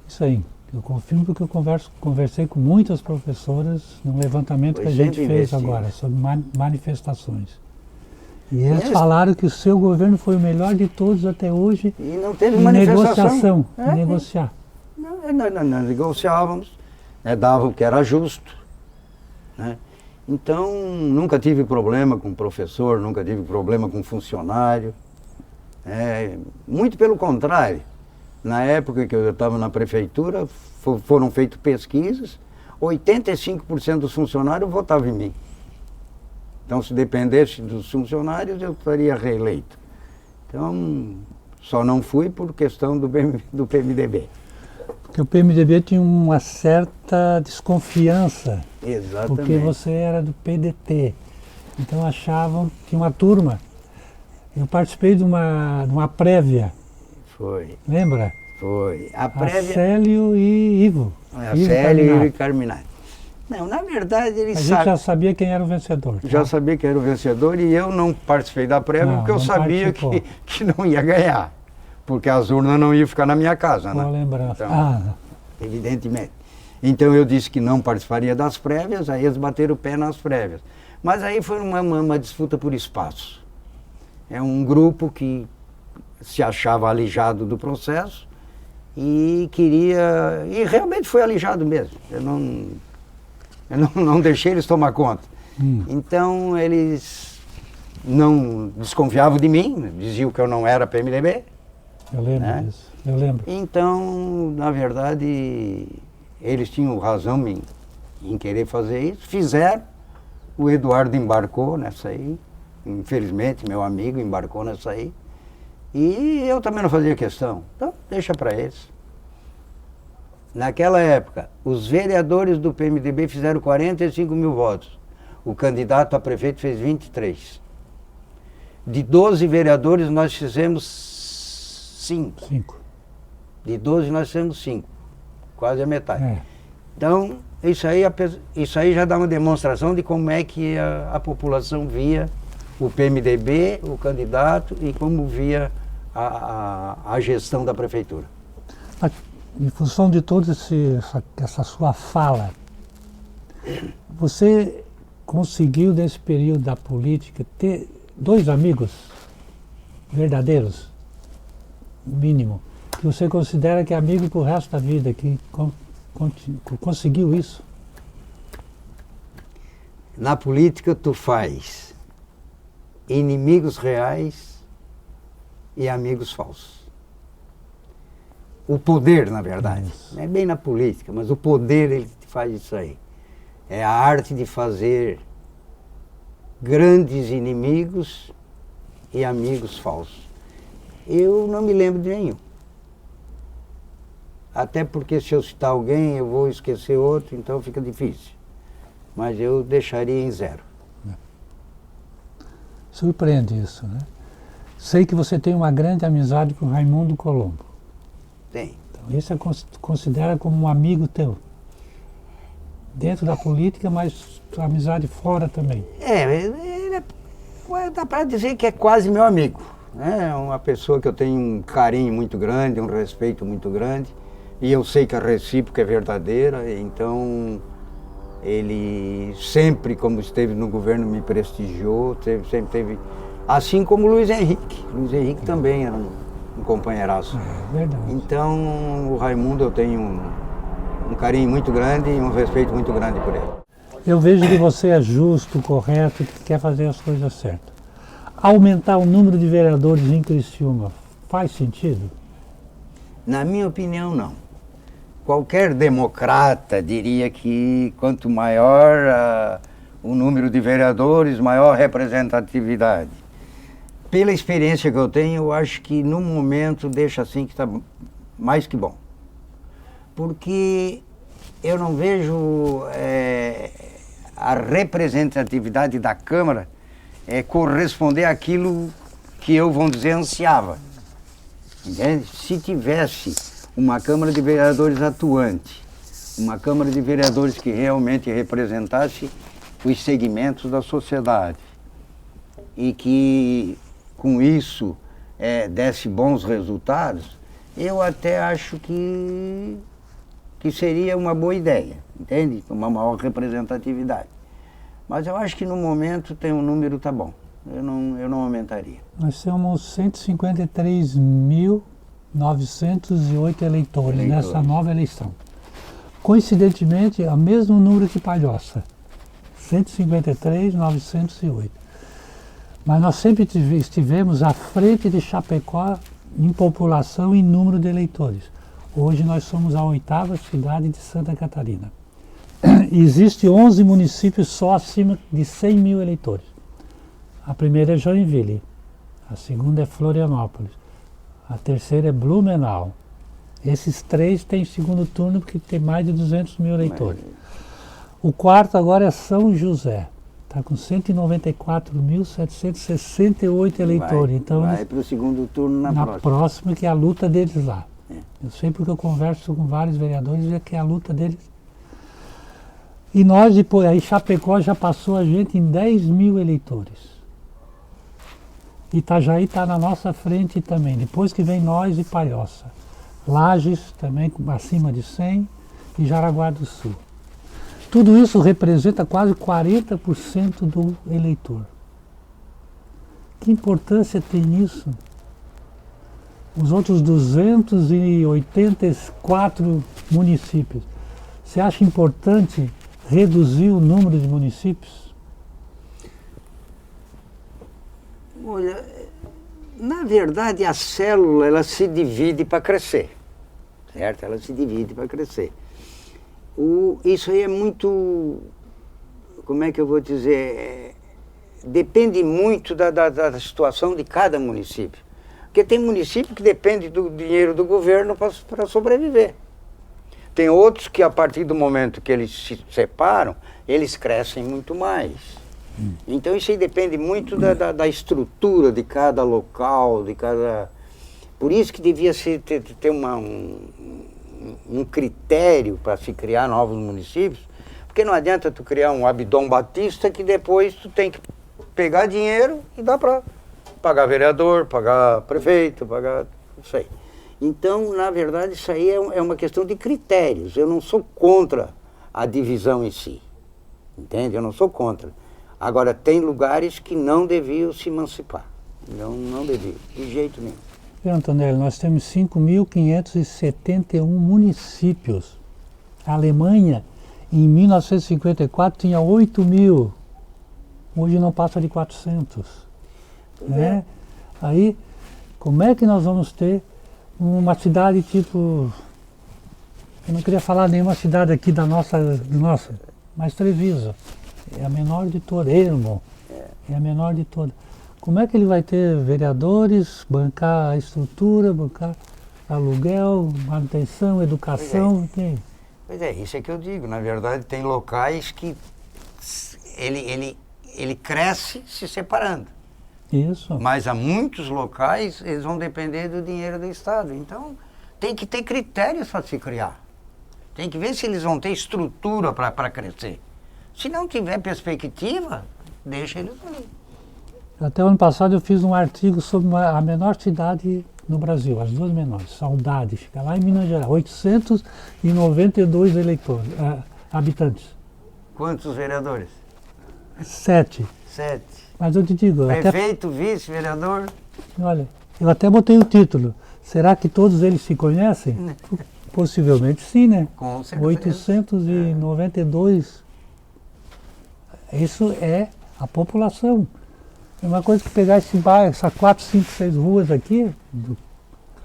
[SPEAKER 1] isso aí. Eu confirmo porque eu conversei com muitas professoras num levantamento que a gente fez agora sobre manifestações. E eles falaram que o seu governo foi o melhor de todos até hoje
[SPEAKER 2] e não teve
[SPEAKER 1] em negociação, em negociar.
[SPEAKER 2] Nós negociávamos, davam o que era justo, né? Então, nunca tive problema com professor, nunca tive problema com funcionário. Muito pelo contrário. Na época que eu estava na prefeitura, foram feitas pesquisas, 85% dos funcionários votavam em mim. Então, se dependesse dos funcionários, eu estaria reeleito. Então, só não fui por questão do PMDB.
[SPEAKER 1] Porque o PMDB tinha uma certa desconfiança.
[SPEAKER 2] Exatamente.
[SPEAKER 1] Porque você era do PDT. Então achavam que uma turma Eu participei de uma prévia,
[SPEAKER 2] Foi,
[SPEAKER 1] lembra?
[SPEAKER 2] foi. A prévia...
[SPEAKER 1] Célio e Ivo.
[SPEAKER 2] A Célio e Carminati. Não, na verdade ele
[SPEAKER 1] A gente já sabia quem era o vencedor. Tá?
[SPEAKER 2] Já sabia que era o vencedor e eu não participei da prévia porque eu sabia que não ia ganhar. Porque as urnas não iam ficar na minha casa,
[SPEAKER 1] Boa
[SPEAKER 2] né?
[SPEAKER 1] lembrança.
[SPEAKER 2] Então, evidentemente. Então eu disse que não participaria das prévias, aí eles bateram o pé nas prévias. Mas aí foi uma disputa por espaço. É um grupo que se achava alijado do processo e queria... E realmente foi alijado mesmo. Eu não deixei eles tomar conta. Então eles não desconfiavam de mim, diziam que eu não era PMDB.
[SPEAKER 1] Eu lembro disso, eu lembro.
[SPEAKER 2] Então, na verdade, eles tinham razão em querer fazer isso. Fizeram. O Eduardo embarcou nessa aí. Infelizmente, meu amigo embarcou nessa aí. E eu também não fazia questão. Então, deixa para eles. Naquela época, os vereadores do PMDB fizeram 45 mil votos. O candidato a prefeito fez 23. De 12 vereadores, nós fizemos 5. De 12, nós fizemos 5. Quase a metade. Então, isso aí já dá uma demonstração de como é que a população via o PMDB, o candidato, e como via a gestão da prefeitura.
[SPEAKER 1] Em função de toda essa sua fala, você conseguiu, nesse período da política, ter 2 amigos verdadeiros, mínimo, que você considera que é amigo pro resto da vida, que conseguiu isso?
[SPEAKER 2] Na política, tu faz inimigos reais e amigos falsos. O poder, na verdade, não é bem na política, mas o poder ele faz isso aí. É a arte de fazer grandes inimigos e amigos falsos. Eu não me lembro de nenhum. Até porque se eu citar alguém, eu vou esquecer outro, então fica difícil. Mas eu deixaria em 0.
[SPEAKER 1] Surpreende isso, né? Sei que você tem uma grande amizade com Raimundo Colombo.
[SPEAKER 2] Tem.
[SPEAKER 1] Então, isso considera como um amigo teu? Dentro da política, mas amizade fora também.
[SPEAKER 2] Dá para dizer que é quase meu amigo. É uma pessoa que eu tenho um carinho muito grande, um respeito muito grande. E eu sei que a recíproca é verdadeira, então ele sempre, como esteve no governo, me prestigiou, sempre teve, assim como o Luiz Henrique. Luiz Henrique também era um companheiraço.
[SPEAKER 1] É verdade.
[SPEAKER 2] Então o Raimundo eu tenho um carinho muito grande e um respeito muito grande por ele.
[SPEAKER 1] Eu vejo que você é justo, correto, que quer fazer as coisas certas. Aumentar o número de vereadores em Criciúma faz sentido?
[SPEAKER 2] Na minha opinião, não. Qualquer democrata diria que quanto maior o número de vereadores, maior representatividade. Pela experiência que eu tenho, eu acho que no momento deixa assim que está mais que bom. Porque eu não vejo a representatividade da Câmara corresponder àquilo que eu, vamos dizer, ansiava. Entende? Se tivesse uma Câmara de Vereadores atuante, uma Câmara de Vereadores que realmente representasse os segmentos da sociedade e que com isso desse bons resultados, eu até acho que seria uma boa ideia, entende? Uma maior representatividade. Mas eu acho que no momento tem um número, tá bom, eu não aumentaria.
[SPEAKER 1] Nós temos 153.908 eleitores nessa nova eleição. Coincidentemente, é o mesmo número que Palhoça, 153.908. Mas nós sempre estivemos à frente de Chapecó em população e número de eleitores. Hoje nós somos a 8ª cidade de Santa Catarina. Existem 11 municípios só acima de 100 mil eleitores. A primeira é Joinville, a segunda é Florianópolis, a terceira é Blumenau. Esses 3 têm segundo turno porque tem mais de 200 mil eleitores. O quarto agora é São José. Está com 194.768 eleitores. Então,
[SPEAKER 2] vai para o segundo turno
[SPEAKER 1] na próxima, que é a luta deles lá. Eu sei porque eu converso com vários vereadores, é que é a luta deles. E nós, depois, aí Chapecó já passou a gente em 10 mil eleitores. Itajaí está na nossa frente também, depois que vem nós e Palhoça. Lages também acima de 100 e Jaraguá do Sul. Tudo isso representa quase 40% do eleitor. Que importância tem isso? Os outros 284 municípios. Você acha importante reduzir o número de municípios?
[SPEAKER 2] Olha, na verdade a célula ela se divide para crescer, certo? Ela se divide para crescer. Isso aí é muito, como é que eu vou dizer, depende muito da situação de cada município. Porque tem município que depende do dinheiro do governo para sobreviver. Tem outros que a partir do momento que eles se separam, eles crescem muito mais. Então isso aí depende muito da estrutura de cada local, de cada... Por isso que devia ter um critério para se criar novos municípios, porque não adianta tu criar um Abdom Batista que depois tu tem que pegar dinheiro e dar para pagar vereador, pagar prefeito, pagar isso aí. Então, na verdade, isso aí é uma questão de critérios. Eu não sou contra a divisão em si, entende? Eu não sou contra. Agora, tem lugares que não deviam se emancipar. Não deviam, de jeito nenhum.
[SPEAKER 1] Antonelli, nós temos 5.571 municípios. A Alemanha, em 1954, tinha 8.000. Hoje não passa de 400. Né? Aí, como é que nós vamos ter uma cidade tipo... Eu não queria falar nenhuma cidade aqui do nossa, mas Treviso. É a menor de todas, Ermo, é a menor de todas. Como é que ele vai ter vereadores, bancar a estrutura, bancar aluguel, manutenção, educação?
[SPEAKER 2] Pois é, isso é que eu digo. Na verdade, tem locais que ele cresce se separando.
[SPEAKER 1] Isso.
[SPEAKER 2] Mas há muitos locais, eles vão depender do dinheiro do Estado. Então, tem que ter critérios para se criar. Tem que ver se eles vão ter estrutura para crescer. Se não tiver perspectiva, deixa eles ali.
[SPEAKER 1] Até o ano passado eu fiz um artigo sobre a menor cidade no Brasil, as duas menores, Saudade, fica lá em Minas Gerais, 892 habitantes.
[SPEAKER 2] Quantos vereadores?
[SPEAKER 1] 7.
[SPEAKER 2] 7.
[SPEAKER 1] Mas eu te digo...
[SPEAKER 2] Prefeito, vice-vereador?
[SPEAKER 1] Olha, eu até botei o título. Será que todos eles se conhecem? Possivelmente sim, né?
[SPEAKER 2] Com certeza.
[SPEAKER 1] 892. Isso é a população. É uma coisa que pegar esse bairro, essas 4, 5, 6 ruas aqui,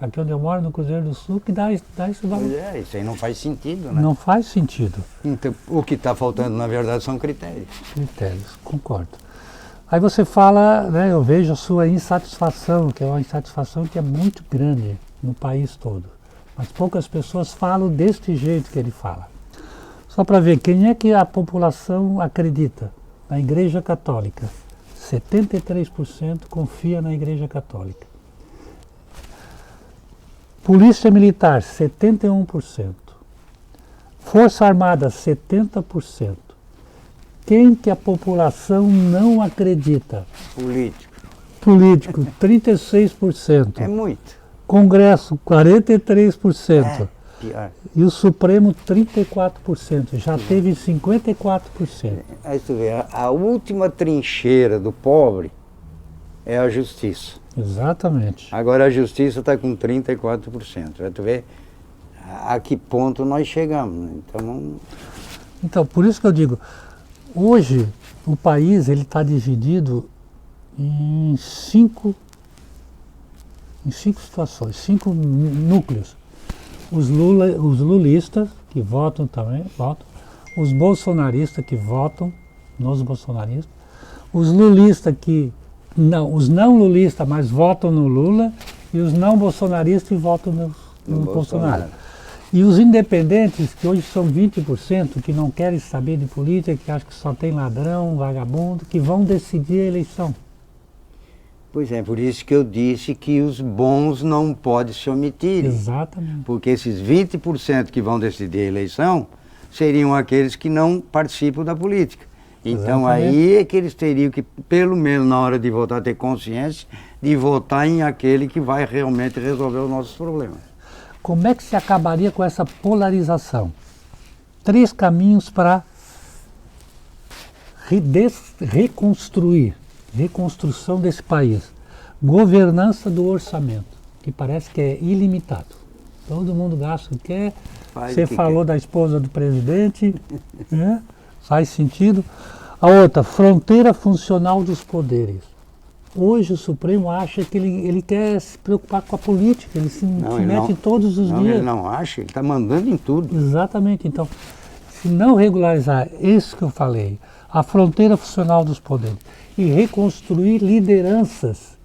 [SPEAKER 1] aqui onde eu moro, no Cruzeiro do Sul, que dá esse valor.
[SPEAKER 2] Pois é, isso aí não faz sentido, né?
[SPEAKER 1] Não faz sentido.
[SPEAKER 2] Então, o que está faltando, na verdade, são critérios.
[SPEAKER 1] Critérios, concordo. Aí você fala, né, eu vejo a sua insatisfação, que é uma insatisfação que é muito grande no país todo. Mas poucas pessoas falam deste jeito que ele fala. Só para ver, quem é que a população acredita? Na Igreja Católica. 73% confia na Igreja Católica. Polícia Militar, 71%. Força Armada, 70%. Quem que a população não acredita? Político, 36%.
[SPEAKER 2] É muito.
[SPEAKER 1] Congresso, 43%.
[SPEAKER 2] Pior.
[SPEAKER 1] E o Supremo, 34%. Já teve 54%.
[SPEAKER 2] Aí tu vê, a última trincheira do pobre é a justiça.
[SPEAKER 1] Exatamente.
[SPEAKER 2] Agora a justiça está com 34%. Aí tu vê a que ponto nós chegamos. Né?
[SPEAKER 1] Então, por isso que eu digo, hoje o país está dividido em 5 situações, 5 núcleos. Os lulistas, que votam também, os bolsonaristas que votam nos bolsonaristas, os lulistas que não, os não lulistas, mas votam no Lula, e os não bolsonaristas que votam no Bolsonaro. E os independentes, que hoje são 20%, que não querem saber de política, que acham que só tem ladrão, vagabundo, que vão decidir a eleição.
[SPEAKER 2] Pois é, por isso que eu disse que os bons não podem se omitir.
[SPEAKER 1] Exatamente.
[SPEAKER 2] Porque esses 20% que vão decidir a eleição seriam aqueles que não participam da política. Então aí é que eles teriam que, pelo menos na hora de votar, ter consciência de votar em aquele que vai realmente resolver os nossos problemas.
[SPEAKER 1] Como é que se acabaria com essa polarização? 3 caminhos para reconstrução desse país. Governança do orçamento, que parece que é ilimitado. Todo mundo gasta o que quer. Você falou da esposa do presidente, né? Faz sentido. A outra, fronteira funcional dos poderes. Hoje o Supremo acha que ele quer se preocupar com a política, ele se mete todos os dias.
[SPEAKER 2] Ele não acha, ele está mandando em tudo.
[SPEAKER 1] Exatamente. Então, se não regularizar isso que eu falei, a fronteira funcional dos poderes, e reconstruir lideranças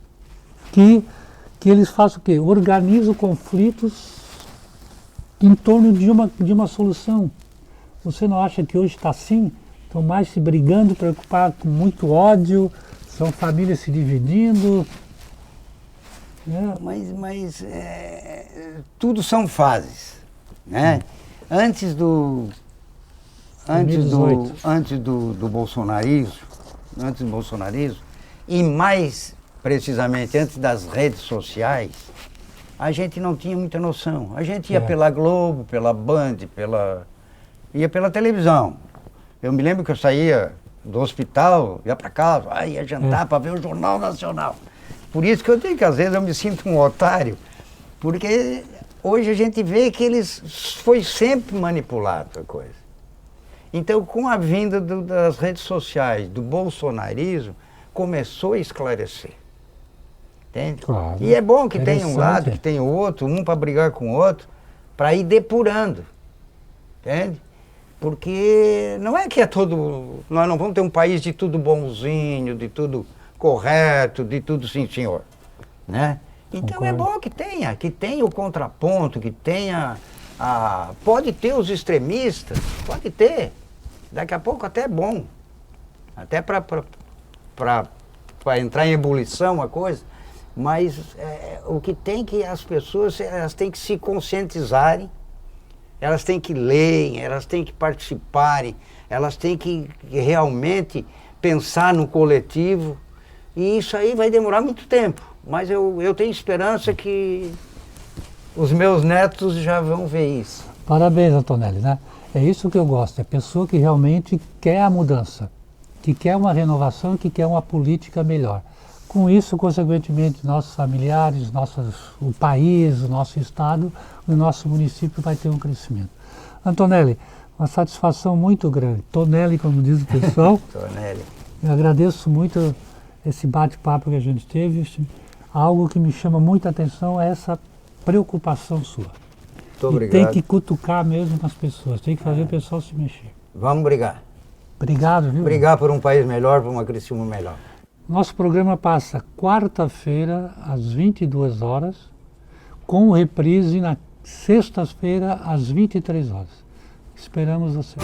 [SPEAKER 1] que eles façam o quê? Organizam conflitos em torno de uma solução. Você não acha que hoje está assim? Estão mais se brigando, preocupados com muito ódio, são famílias se dividindo. Né?
[SPEAKER 2] Mas tudo são fases, né? Antes do bolsonarismo, e mais precisamente antes das redes sociais, a gente não tinha muita noção. A gente ia pela Globo, pela Band, ia pela televisão. Eu me lembro que eu saía do hospital, ia para casa, ia jantar para ver o Jornal Nacional. Por isso que eu digo que às vezes eu me sinto um otário, porque hoje a gente vê que foi sempre manipulado a coisa. Então, com a vinda das redes sociais, do bolsonarismo, começou a esclarecer. Entende?
[SPEAKER 1] Claro.
[SPEAKER 2] E é bom que tenha um lado, que tenha o outro, um para brigar com o outro, para ir depurando. Entende? Porque não é que nós não vamos ter um país de tudo bonzinho, de tudo correto, de tudo sim, senhor. Né? Então é bom que tenha o contraponto, que tenha pode ter os extremistas, pode ter. Daqui a pouco até é bom. Até para entrar em ebulição a coisa. Mas o que tem que as pessoas, elas têm que se conscientizarem, elas têm que lerem, elas têm que participarem, elas têm que realmente pensar no coletivo. E isso aí vai demorar muito tempo. Mas eu tenho esperança que os meus netos já vão ver isso.
[SPEAKER 1] Parabéns, Antonelli, né? É isso que eu gosto, é a pessoa que realmente quer a mudança, que quer uma renovação, que quer uma política melhor. Com isso, consequentemente, nossos familiares, o país, o nosso estado, o nosso município vai ter um crescimento. Antonelli, uma satisfação muito grande. Tonelli, como diz o pessoal.
[SPEAKER 2] Tonelli.
[SPEAKER 1] Eu agradeço muito esse bate-papo que a gente teve. Algo que me chama muita atenção é essa preocupação sua.
[SPEAKER 2] Muito obrigado.
[SPEAKER 1] Tem que cutucar mesmo as pessoas, tem que fazer o pessoal se mexer.
[SPEAKER 2] Vamos brigar.
[SPEAKER 1] Obrigado, viu?
[SPEAKER 2] Brigar por um país melhor, por uma Criciúma melhor.
[SPEAKER 1] Nosso programa passa quarta-feira, às 22 horas, com reprise na sexta-feira, às 23 horas. Esperamos você.